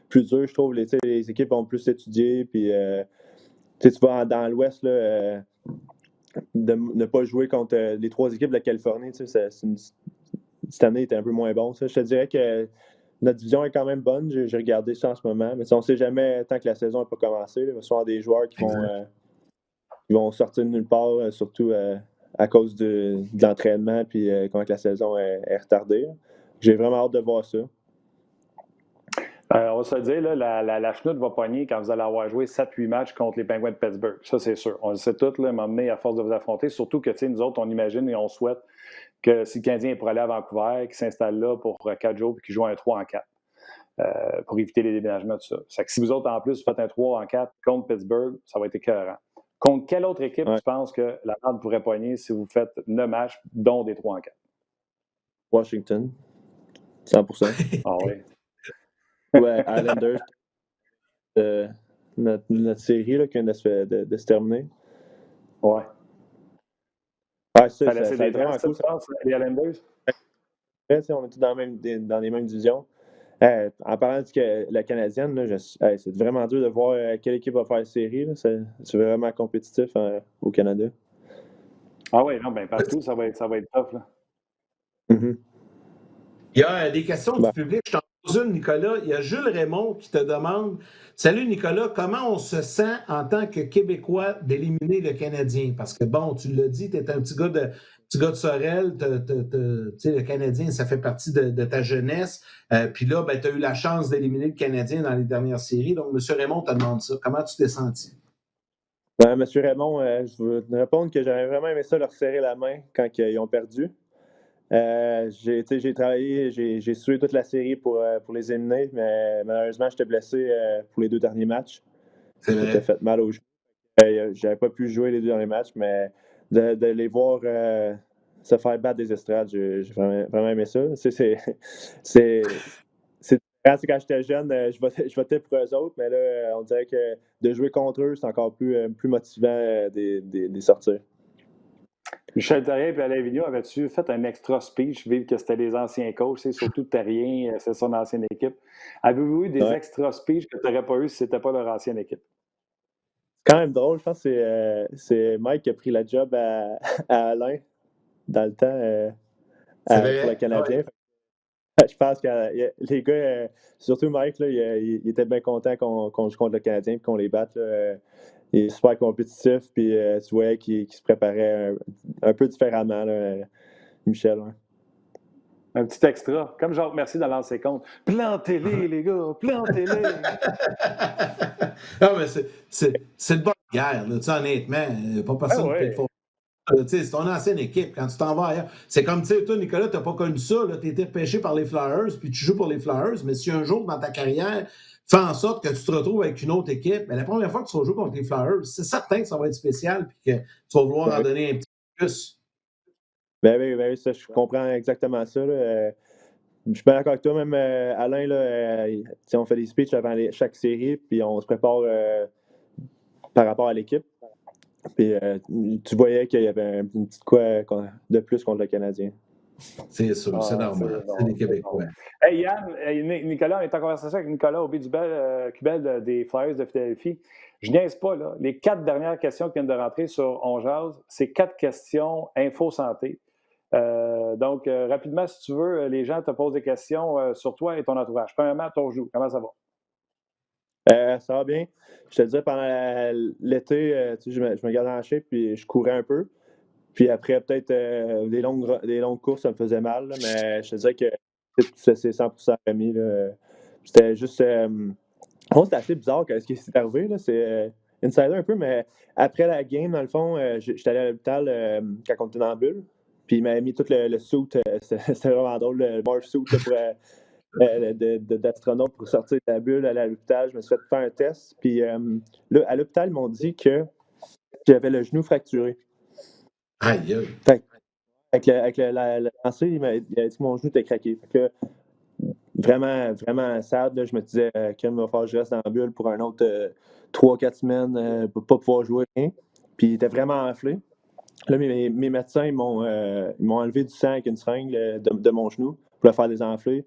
D: plus dur, je trouve. Les équipes vont plus étudier. Puis tu vas dans l'Ouest, là, de ne pas jouer contre les 3 équipes de la Californie. Cette année était un peu moins bon. Ça. Je te dirais que notre division est quand même bonne. J'ai regardé ça en ce moment. Mais on ne sait jamais, tant que la saison n'a pas commencé, il va y avoir des joueurs qui vont sortir de nulle part, surtout à cause de l'entraînement puis quand la saison est retardée. J'ai vraiment hâte de voir ça.
A: On va se le dire, là, la chenoute va pogner quand vous allez avoir joué 7-8 matchs contre les Penguins de Pittsburgh. Ça, c'est sûr. On le sait tous, là, m'emmener à force de vous affronter. Surtout que, nous autres, on imagine et on souhaite que si le Canadien est pour aller à Vancouver, qu'il s'installe là pour 4 jours et qu'il joue un 3 en 4 pour éviter les déménagements, tout ça. C'est que si vous autres, en plus, vous faites un 3 en 4 contre Pittsburgh, ça va être écœurant. Contre quelle autre équipe tu penses que la Rade pourrait pogner si vous faites 9 matchs, dont des 3 en 4?
D: Washington. 100%.
A: Ah oui.
D: Ouais, Islanders. Notre série là, qui vient de se terminer.
A: Ouais.
D: Ça laisse des vraiment cool.
A: Les Islanders?
D: On est tous dans les mêmes divisions. En parlant de la Canadienne, là, c'est vraiment dur de voir quelle équipe va faire la série. Là. C'est vraiment compétitif au Canada.
A: Ah oui, non, partout, ça va être tough. Là.
D: Mm-hmm.
B: Il y a des questions du public. Je t'en pose une, Nicolas. Il y a Jules Raymond qui te demande « Salut Nicolas, comment on se sent en tant que Québécois d'éliminer le Canadien? » Parce que bon, tu l'as dit, tu es un petit gars de Sorel, le Canadien, ça fait partie de ta jeunesse. Puis là, tu as eu la chance d'éliminer le Canadien dans les dernières séries. Donc, M. Raymond te demande ça. Comment tu t'es senti?
D: M. Raymond, je veux te répondre que j'aurais vraiment aimé ça leur serrer la main quand ils ont perdu. J'ai travaillé, j'ai suivi toute la série pour les éliminer, mais malheureusement, j'étais blessé pour les 2 derniers matchs.
B: C'est
D: Je m'étais
B: vrai.
D: fait mal au genou. J'avais pas pu jouer les 2 derniers matchs, mais de les voir se faire battre des estrades, j'ai vraiment aimé ça. C'est différent. Quand j'étais jeune, je votais pour eux autres, mais là, on dirait que de jouer contre eux, c'est encore plus motivant des sortir.
A: Michel Therrien et Alain Vigneault, avais-tu fait un extra speech, vu que c'était les anciens coachs, surtout Therrien, c'est son ancienne équipe? Avez-vous eu des
D: Ouais.
A: extra speech que tu n'aurais pas eu si ce n'était pas leur ancienne équipe?
D: C'est quand même drôle, je pense que c'est Mike qui a pris la job à Alain dans le temps
B: C'est vrai.
D: pour le Canadien.
B: Ouais.
D: Je pense que les gars, surtout Mike, là, il était bien content qu'on joue contre le Canadien et qu'on les batte. Là. Il est super compétitif, puis tu voyais qu'il se préparait un peu différemment, là, Michel. Ouais.
A: Un petit extra, comme Jacques Mercier dans l'ancien compte. Plantez-les, les gars, plantez-les!
B: Non, mais c'est de bonne guerre, là, tu sais, honnêtement. Pas personne
A: Ah
B: qui peut
A: ouais.
B: te faire. C'est ton ancienne équipe. Quand tu t'en vas ailleurs, c'est comme, tu sais, toi, Nicolas, tu n'as pas connu ça. Tu as été repêché par les Flyers, puis tu joues pour les Flyers. Mais si un jour, dans ta carrière, fais en sorte que tu te retrouves avec une autre équipe, bien, la première fois que tu vas jouer contre les Flyers, c'est certain que ça va être spécial, puis que tu vas vouloir en donner un petit peu plus.
D: Ben oui, ça, je comprends exactement ça. Là. Je suis bien d'accord avec toi, même Alain, là, on fait des speeches avant chaque série, puis on se prépare par rapport à l'équipe. Puis tu voyais qu'il y avait une petite quoi de plus contre le Canadien.
B: C'est sûr, c'est normal. C'est des Québécois.
A: Hey Yann, Nicolas, on est en conversation avec Nicolas Aubé-Dubel des Flyers de Philadelphie. Je niaise pas, là. Les 4 dernières questions qui viennent de rentrer sur On Jase, c'est 4 questions info santé. Donc, rapidement, si tu veux, les gens te posent des questions sur toi et ton entourage. Premièrement, ton joue, comment ça va?
D: Ça va bien. Je te disais, pendant l'été, je me gardais en shape, puis je courais un peu. Puis après, peut-être des longues courses, ça me faisait mal, là, mais je te disais que c'est 100% remis. Là. C'était juste... c'était assez bizarre ce qui s'est arrivé. Là. C'est insider un peu, mais après la game, dans le fond, j'étais allé à l'hôpital quand on était dans la bulle. Puis il m'avait mis tout le suit. C'était vraiment drôle, le morph suit d'astronaute pour sortir de la bulle, aller à l'hôpital. Je me suis fait faire un test. Puis là, à l'hôpital, ils m'ont dit que j'avais le genou fracturé.
B: Aïe,
D: Fait, avec la lancée, il a dit que mon genou était craqué. Fait que, vraiment, vraiment sad. Là, je me disais qu'il va falloir que je reste dans la bulle pour un autre 3-4 semaines pour ne pas pouvoir jouer rien. Puis il était vraiment enflé. Là, mes médecins ils m'ont enlevé du sang avec une seringue de mon genou pour le faire désenfler.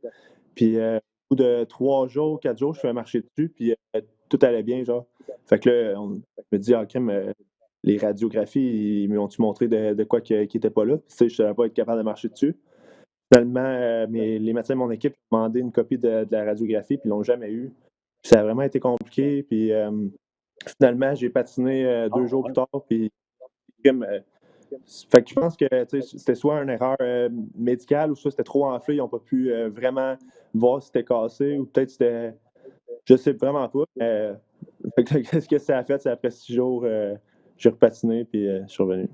D: Puis au bout de 3 jours, 4 jours, je fais marcher dessus, puis tout allait bien, genre. Fait que là, je me dis, les radiographies, ils m'ont-tu montré de quoi qui n'était pas là? Tu sais, je ne savais pas être capable de marcher dessus. Finalement, les médecins de mon équipe ont demandé une copie de la radiographie, puis ils ne l'ont jamais eu. Puis ça a vraiment été compliqué. Puis finalement, j'ai patiné 2 jours plus tard, puis fait que je pense que c'était soit une erreur médicale ou soit c'était trop enflé, ils n'ont pas pu vraiment voir si c'était cassé ou peut-être c'était. Je sais vraiment pas. Qu'est-ce que ça a fait? C'est après 6 jours, j'ai repatiné puis je suis revenu.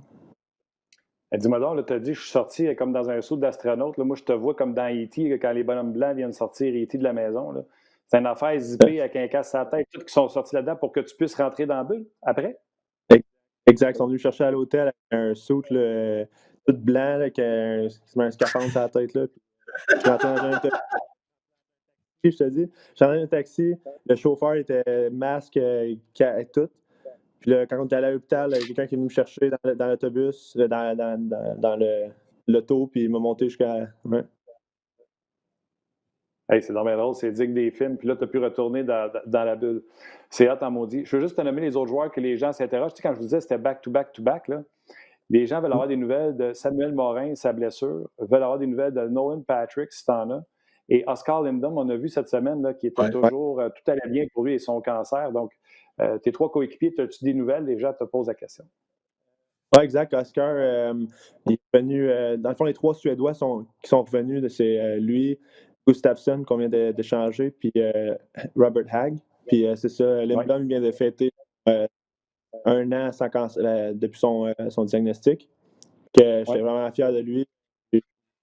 A: Dis-moi donc, tu as dit, je suis sorti comme dans un saut d'astronaute. Là. Moi, je te vois comme dans E.T., quand les bonhommes blancs viennent sortir E.T. de la maison. Là. C'est une affaire zippée avec un casque à la tête, tous qui sont sortis là-dedans pour que tu puisses rentrer dans la bulle après?
D: Exact. Ils sont venus me chercher à l'hôtel avec un suit tout blanc, là, qui met un scaphandre sur la tête. Là, puis je suis rentré dans un taxi, je te dis. Je suis rentré dans un taxi, le chauffeur était masque, tout. Puis là, quand on est allé à l'hôpital, il y a quelqu'un qui est venu me chercher dans l'autobus, dans l'auto, puis il m'a monté jusqu'à. Ouais.
A: Hey, c'est normal drôle, c'est digne des films, puis là, tu as pu retourner dans la bulle. C'est hot en maudit. Je veux juste te nommer les autres joueurs que les gens s'interrogent. Tu sais, quand je vous disais c'était back-to-back-to-back, là, les gens veulent avoir des nouvelles de Samuel Morin, sa blessure, veulent avoir des nouvelles de Nolan Patrick, si t'en as. Et Oscar Lindblom, on a vu cette semaine là, qui était toujours, tout allait bien pour lui et son cancer. Donc, tes 3 coéquipiers, as-tu des nouvelles? Les gens te posent la question.
D: Oui, exact. Oscar, il est revenu. Dans le fond, les 3 Suédois qui sont revenus, c'est lui, Gustafsson, qu'on vient d'échanger, puis Robert Hagg. Puis c'est ça, Lindblom vient de fêter 1 an depuis son diagnostic. J'étais vraiment fier de lui.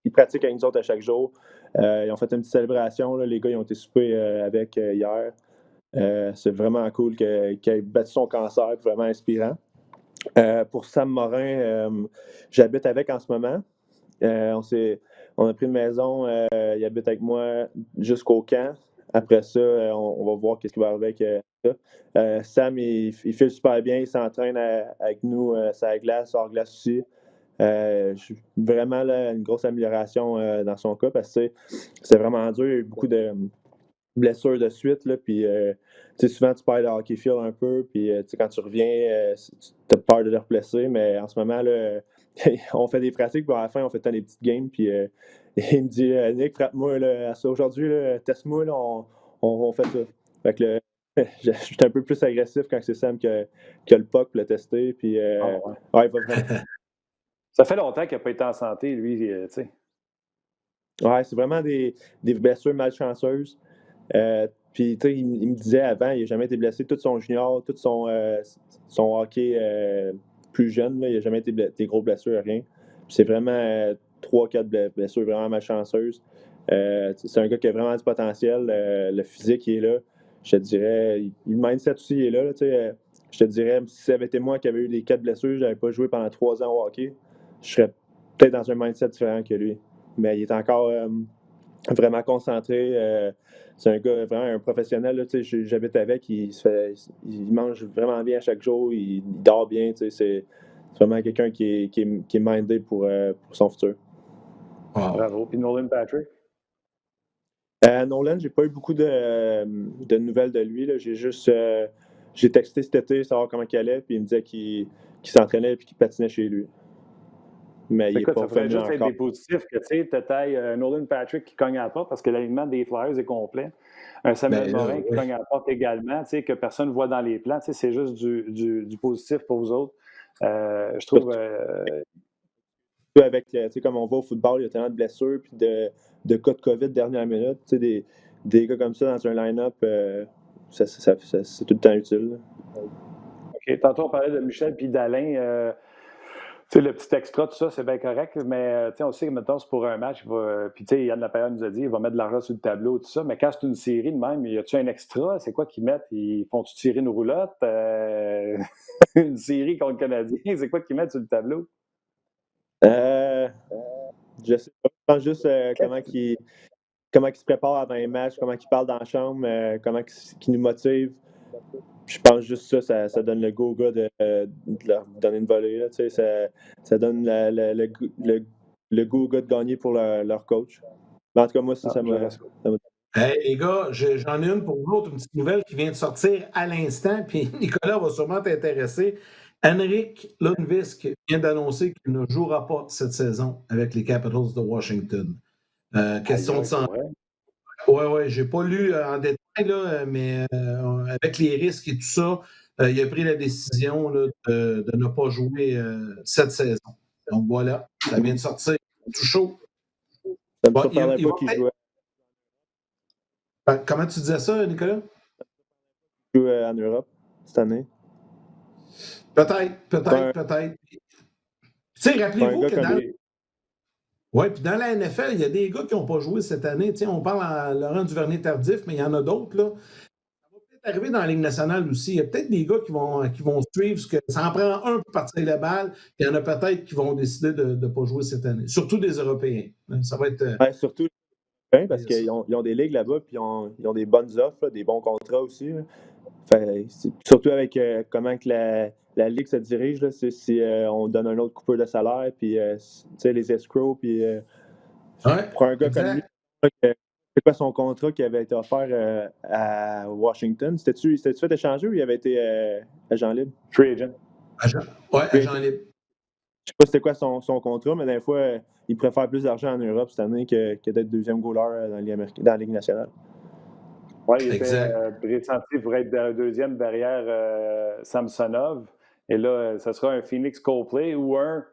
D: ils pratiquent avec nous autres à chaque jour. Ils ont fait une petite célébration. Là. Les gars, ils ont été souper avec hier. C'est vraiment cool qu'il ait battu son cancer, vraiment inspirant. Pour Sam Morin, j'habite avec en ce moment. On a pris une maison, il habite avec moi jusqu'au camp. Après ça, on va voir ce qui va arriver avec ça. Sam, il fait super bien, il s'entraîne avec nous sur la glace, hors glace aussi. Vraiment là, une grosse amélioration dans son cas parce que c'est vraiment dur, il y a eu beaucoup de blessures de suite. Là, puis, souvent, tu perds le hockey field un peu, puis quand tu reviens, tu as peur de te replacer, mais en ce moment, là, on fait des pratiques, puis à la fin, on fait des petites games, puis il me dit Nick, frappe-moi là, à ça aujourd'hui, teste-moi, là, on fait ça. Fait que je suis un peu plus agressif quand c'est Sam qui a le puck pour le tester, puis
A: ouais,
D: il va vraiment.
A: Ça fait longtemps qu'il n'a pas été en santé, lui, tu sais.
D: Ouais, c'est vraiment des blessures malchanceuses. Puis, tu sais, il me disait avant, il n'a jamais été blessé. Tout son junior, tout son hockey plus jeune, là, il n'a jamais été des grosses blessures, rien. Puis c'est vraiment 3-4 blessures vraiment malchanceuses. C'est un gars qui a vraiment du potentiel. Le physique, il est là. Je te dirais, le mindset aussi, il est là. Tu sais, je te dirais, si ça avait été moi qui avais eu les 4 blessures, je n'avais pas joué pendant 3 ans au hockey, je serais peut-être dans un mindset différent que lui. Mais il est encore vraiment concentré. C'est un gars, vraiment un professionnel. Là, j'habite avec, il mange vraiment bien à chaque jour, il dort bien. C'est vraiment quelqu'un qui est mindé pour son futur.
A: Wow. Bravo. Puis Nolan Patrick?
D: Nolan, j'ai pas eu beaucoup de nouvelles de lui. Là. J'ai texté cet été savoir comment il allait, puis il me disait qu'il s'entraînait et qu'il patinait chez lui. Mais il est pas
A: ça pourrait juste
D: encore.
A: être des positifs que tu tailles Nolan Patrick qui cogne à la porte parce que l'alignement des Flyers est complet. Un Samuel Morin qui cogne à la porte également, que personne ne voit dans les plans. C'est juste du positif pour vous autres. Je trouve.
D: Avec, comme on va au football, il y a tellement de blessures puis de cas de COVID dernière minute. Des gars comme ça dans un line-up, c'est tout le temps utile.
A: OK. Tantôt, on parlait de Michel puis d'Alain. Le petit extra, tout ça, c'est bien correct, mais on sait que maintenant, c'est pour un match. Puis Yann Lapierre nous a dit il va mettre de l'argent sur le tableau, tout ça. Mais quand c'est une série de même, y a-tu un extra? C'est quoi qu'ils mettent? Ils font-tu tirer une roulotte? Une série contre le Canadien, c'est quoi qu'ils mettent sur le tableau?
D: Je sais pas. Je pense juste comment il se prépare avant un match, comment il parle dans la chambre, comment il nous motive. Je pense juste ça donne le go aux gars de leur donner une volée. Là, ça donne le goût aux gars de gagner pour leur coach. Mais en tout cas, moi, ça m'a.
B: Hey, les gars, j'en ai une pour vous autres, une petite nouvelle qui vient de sortir à l'instant, puis Nicolas va sûrement t'intéresser. Henrik Lundqvist vient d'annoncer qu'il ne jouera pas cette saison avec les Capitals de Washington. Question de santé. Oui, j'ai pas lu en détail, là, mais avec les risques et tout ça, il a pris la décision là, de ne pas jouer cette saison. Donc voilà, ça vient de sortir. Tout chaud.
D: Ça me surprendrait pas qu'il jouait.
B: Comment tu disais ça, Nicolas?
D: Il joue en Europe cette année.
B: Peut-être. Tu sais, rappelez-vous que dans... Oui, puis dans la NFL, il y a des gars qui n'ont pas joué cette année. Tu sais, on parle à Laurent Duvernay-Tardif, mais il y en a d'autres, là. Ça va peut-être arriver dans la Ligue nationale aussi. Il y a peut-être des gars qui vont suivre ce que ça en prend un pour partir la balle, puis il y en a peut-être qui vont décider de ne pas jouer cette année. Surtout des Européens. Ça va être...
D: surtout parce qu'ils ont des ligues là-bas, puis ils ont des bonnes offres, là, des bons contrats aussi. Surtout avec comment que la ligue se dirige, là, si on donne un autre coupeur de salaire, puis les escrocs, puis pour un gars comme lui, c'est quoi son contrat qui avait été offert à Washington? C'était-tu fait échanger ou il avait été agent libre?
A: Free agent.
B: Agent libre.
D: Je sais pas c'était quoi son contrat, mais des fois, il préfère plus d'argent en Europe cette année que d'être deuxième goaler dans la Ligue nationale.
A: Oui, il était pressenti pour être deuxième derrière Samsonov. Et là, ce sera un Phoenix Copley ou un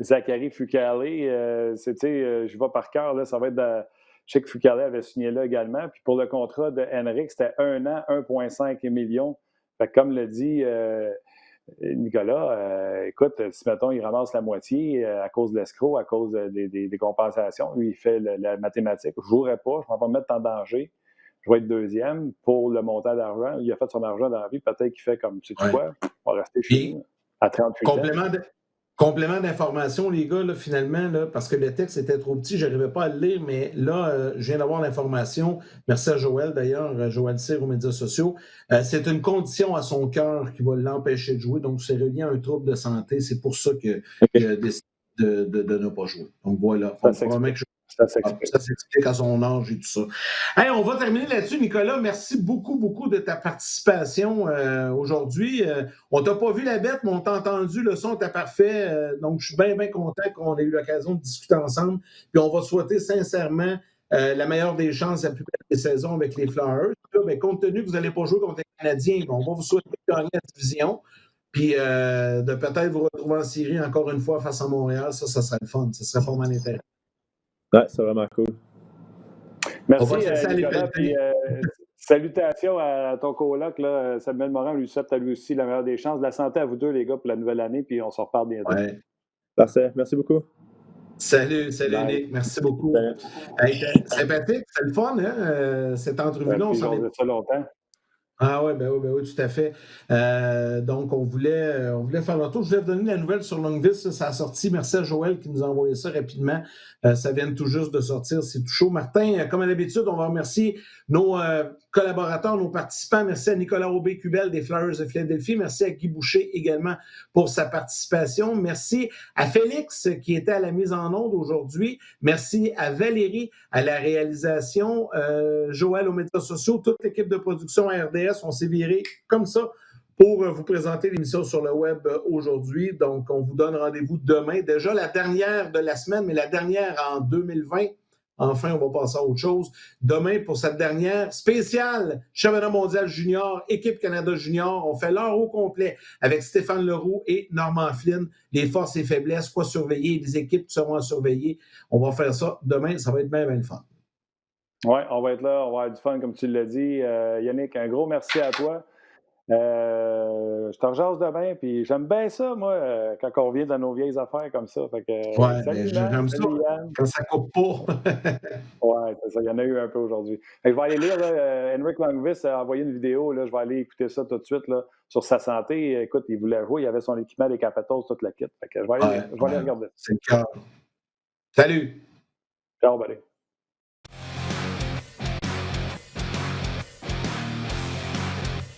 A: Zachary Fucale. Je vais par cœur, là, ça va être je sais que Fucale avait signé là également. Puis pour le contrat de Henrik, c'était 1 an, 1,5 million. Fait que comme le dit Nicolas, écoute, si, mettons, il ramasse la moitié à cause de l'escroc, à cause des compensations, lui, il fait la mathématique. Je ne jouerai pas, je ne vais pas me mettre en danger. Je vais être deuxième pour le montant d'argent. Il a fait son argent dans la vie. Peut-être qu'il fait comme, sais-tu quoi, on va rester chez nous à 38 ans.
B: Complément d'information, les gars, là, finalement, là, parce que le texte était trop petit, je n'arrivais pas à le lire, mais là, je viens d'avoir l'information. Merci à Joël, d'ailleurs, Joël Cyr aux médias sociaux. C'est une condition à son cœur qui va l'empêcher de jouer, donc c'est relié à un trouble de santé. C'est pour ça qu'il a décidé de ne pas jouer. Donc voilà. Ça s'explique à son âge et tout ça. Hey, on va terminer là-dessus, Nicolas. Merci beaucoup de ta participation aujourd'hui. On t'a pas vu la bête, mais on t'a entendu. Le son était parfait. Donc, je suis bien content qu'on ait eu l'occasion de discuter ensemble. Puis, on va souhaiter sincèrement la meilleure des chances, la plus belle des saisons avec les Flyers. Là, bien, compte tenu que vous n'allez pas jouer contre les Canadiens, on va vous souhaiter de gagner la division. Puis, de peut-être vous retrouver en série encore une fois face à Montréal. Ça serait le fun. Ça serait pas mal intéressant.
D: Ouais, c'est vraiment cool.
A: Merci, Nicolas. Puis, salutations à ton coloc, là, Samuel Morin. Lui souhaite à lui aussi la meilleure des chances. De la santé à vous deux, les gars, pour la nouvelle année. Puis, on se reparle bientôt.
B: Ouais.
D: Parfait. Merci beaucoup.
B: Salut Nick. Merci beaucoup. Hey, sympathique, c'est le fun, hein, cette entrevue-là. On s'en est
A: ça longtemps.
B: Ah oui, ben oui, tout à fait. Donc, on voulait faire le tour. Je voulais vous donner la nouvelle sur Longvis. Ça a sorti. Merci à Joël qui nous a envoyé ça rapidement. Ça vient tout juste de sortir. C'est tout chaud. Martin, comme à l'habitude, on va remercier nos collaborateurs, nos participants. Merci à Nicolas Aubé-Cubel des Flyers de Philadelphie. Merci à Guy Boucher également pour sa participation. Merci à Félix qui était à la mise en onde aujourd'hui. Merci à Valérie à la réalisation. Joël aux médias sociaux. Toute l'équipe de production à RDS. On s'est viré comme ça pour vous présenter l'émission sur le web aujourd'hui. Donc, on vous donne rendez-vous demain. Déjà la dernière de la semaine, mais la dernière en 2020. Enfin, on va passer à autre chose. Demain, pour cette dernière spéciale Championnat mondial junior, Équipe Canada junior, on fait l'heure au complet avec Stéphane Leroux et Normand Flynn. Les forces et faiblesses, quoi surveiller, les équipes qui seront à surveiller. On va faire ça demain. Ça va être bien le fun.
A: Oui, on va être là, on va avoir du fun, comme tu l'as dit. Yannick, un gros merci à toi. Je te rejase demain, puis j'aime bien ça, moi, quand on revient dans nos vieilles affaires comme ça. Fait que, salut,
B: j'aime ça,
A: Yann.
B: quand ça coupe pas.
A: Oui, c'est ça, il y en a eu un peu aujourd'hui. Je vais aller lire, Henrik Lundqvist a envoyé une vidéo, là, je vais aller écouter ça tout de suite, là, sur sa santé. Écoute, il voulait jouer, il avait son équipement des Capitals, toute la kit. Fait que je vais aller regarder.
B: C'est le cœur. Salut!
A: Ciao, buddy.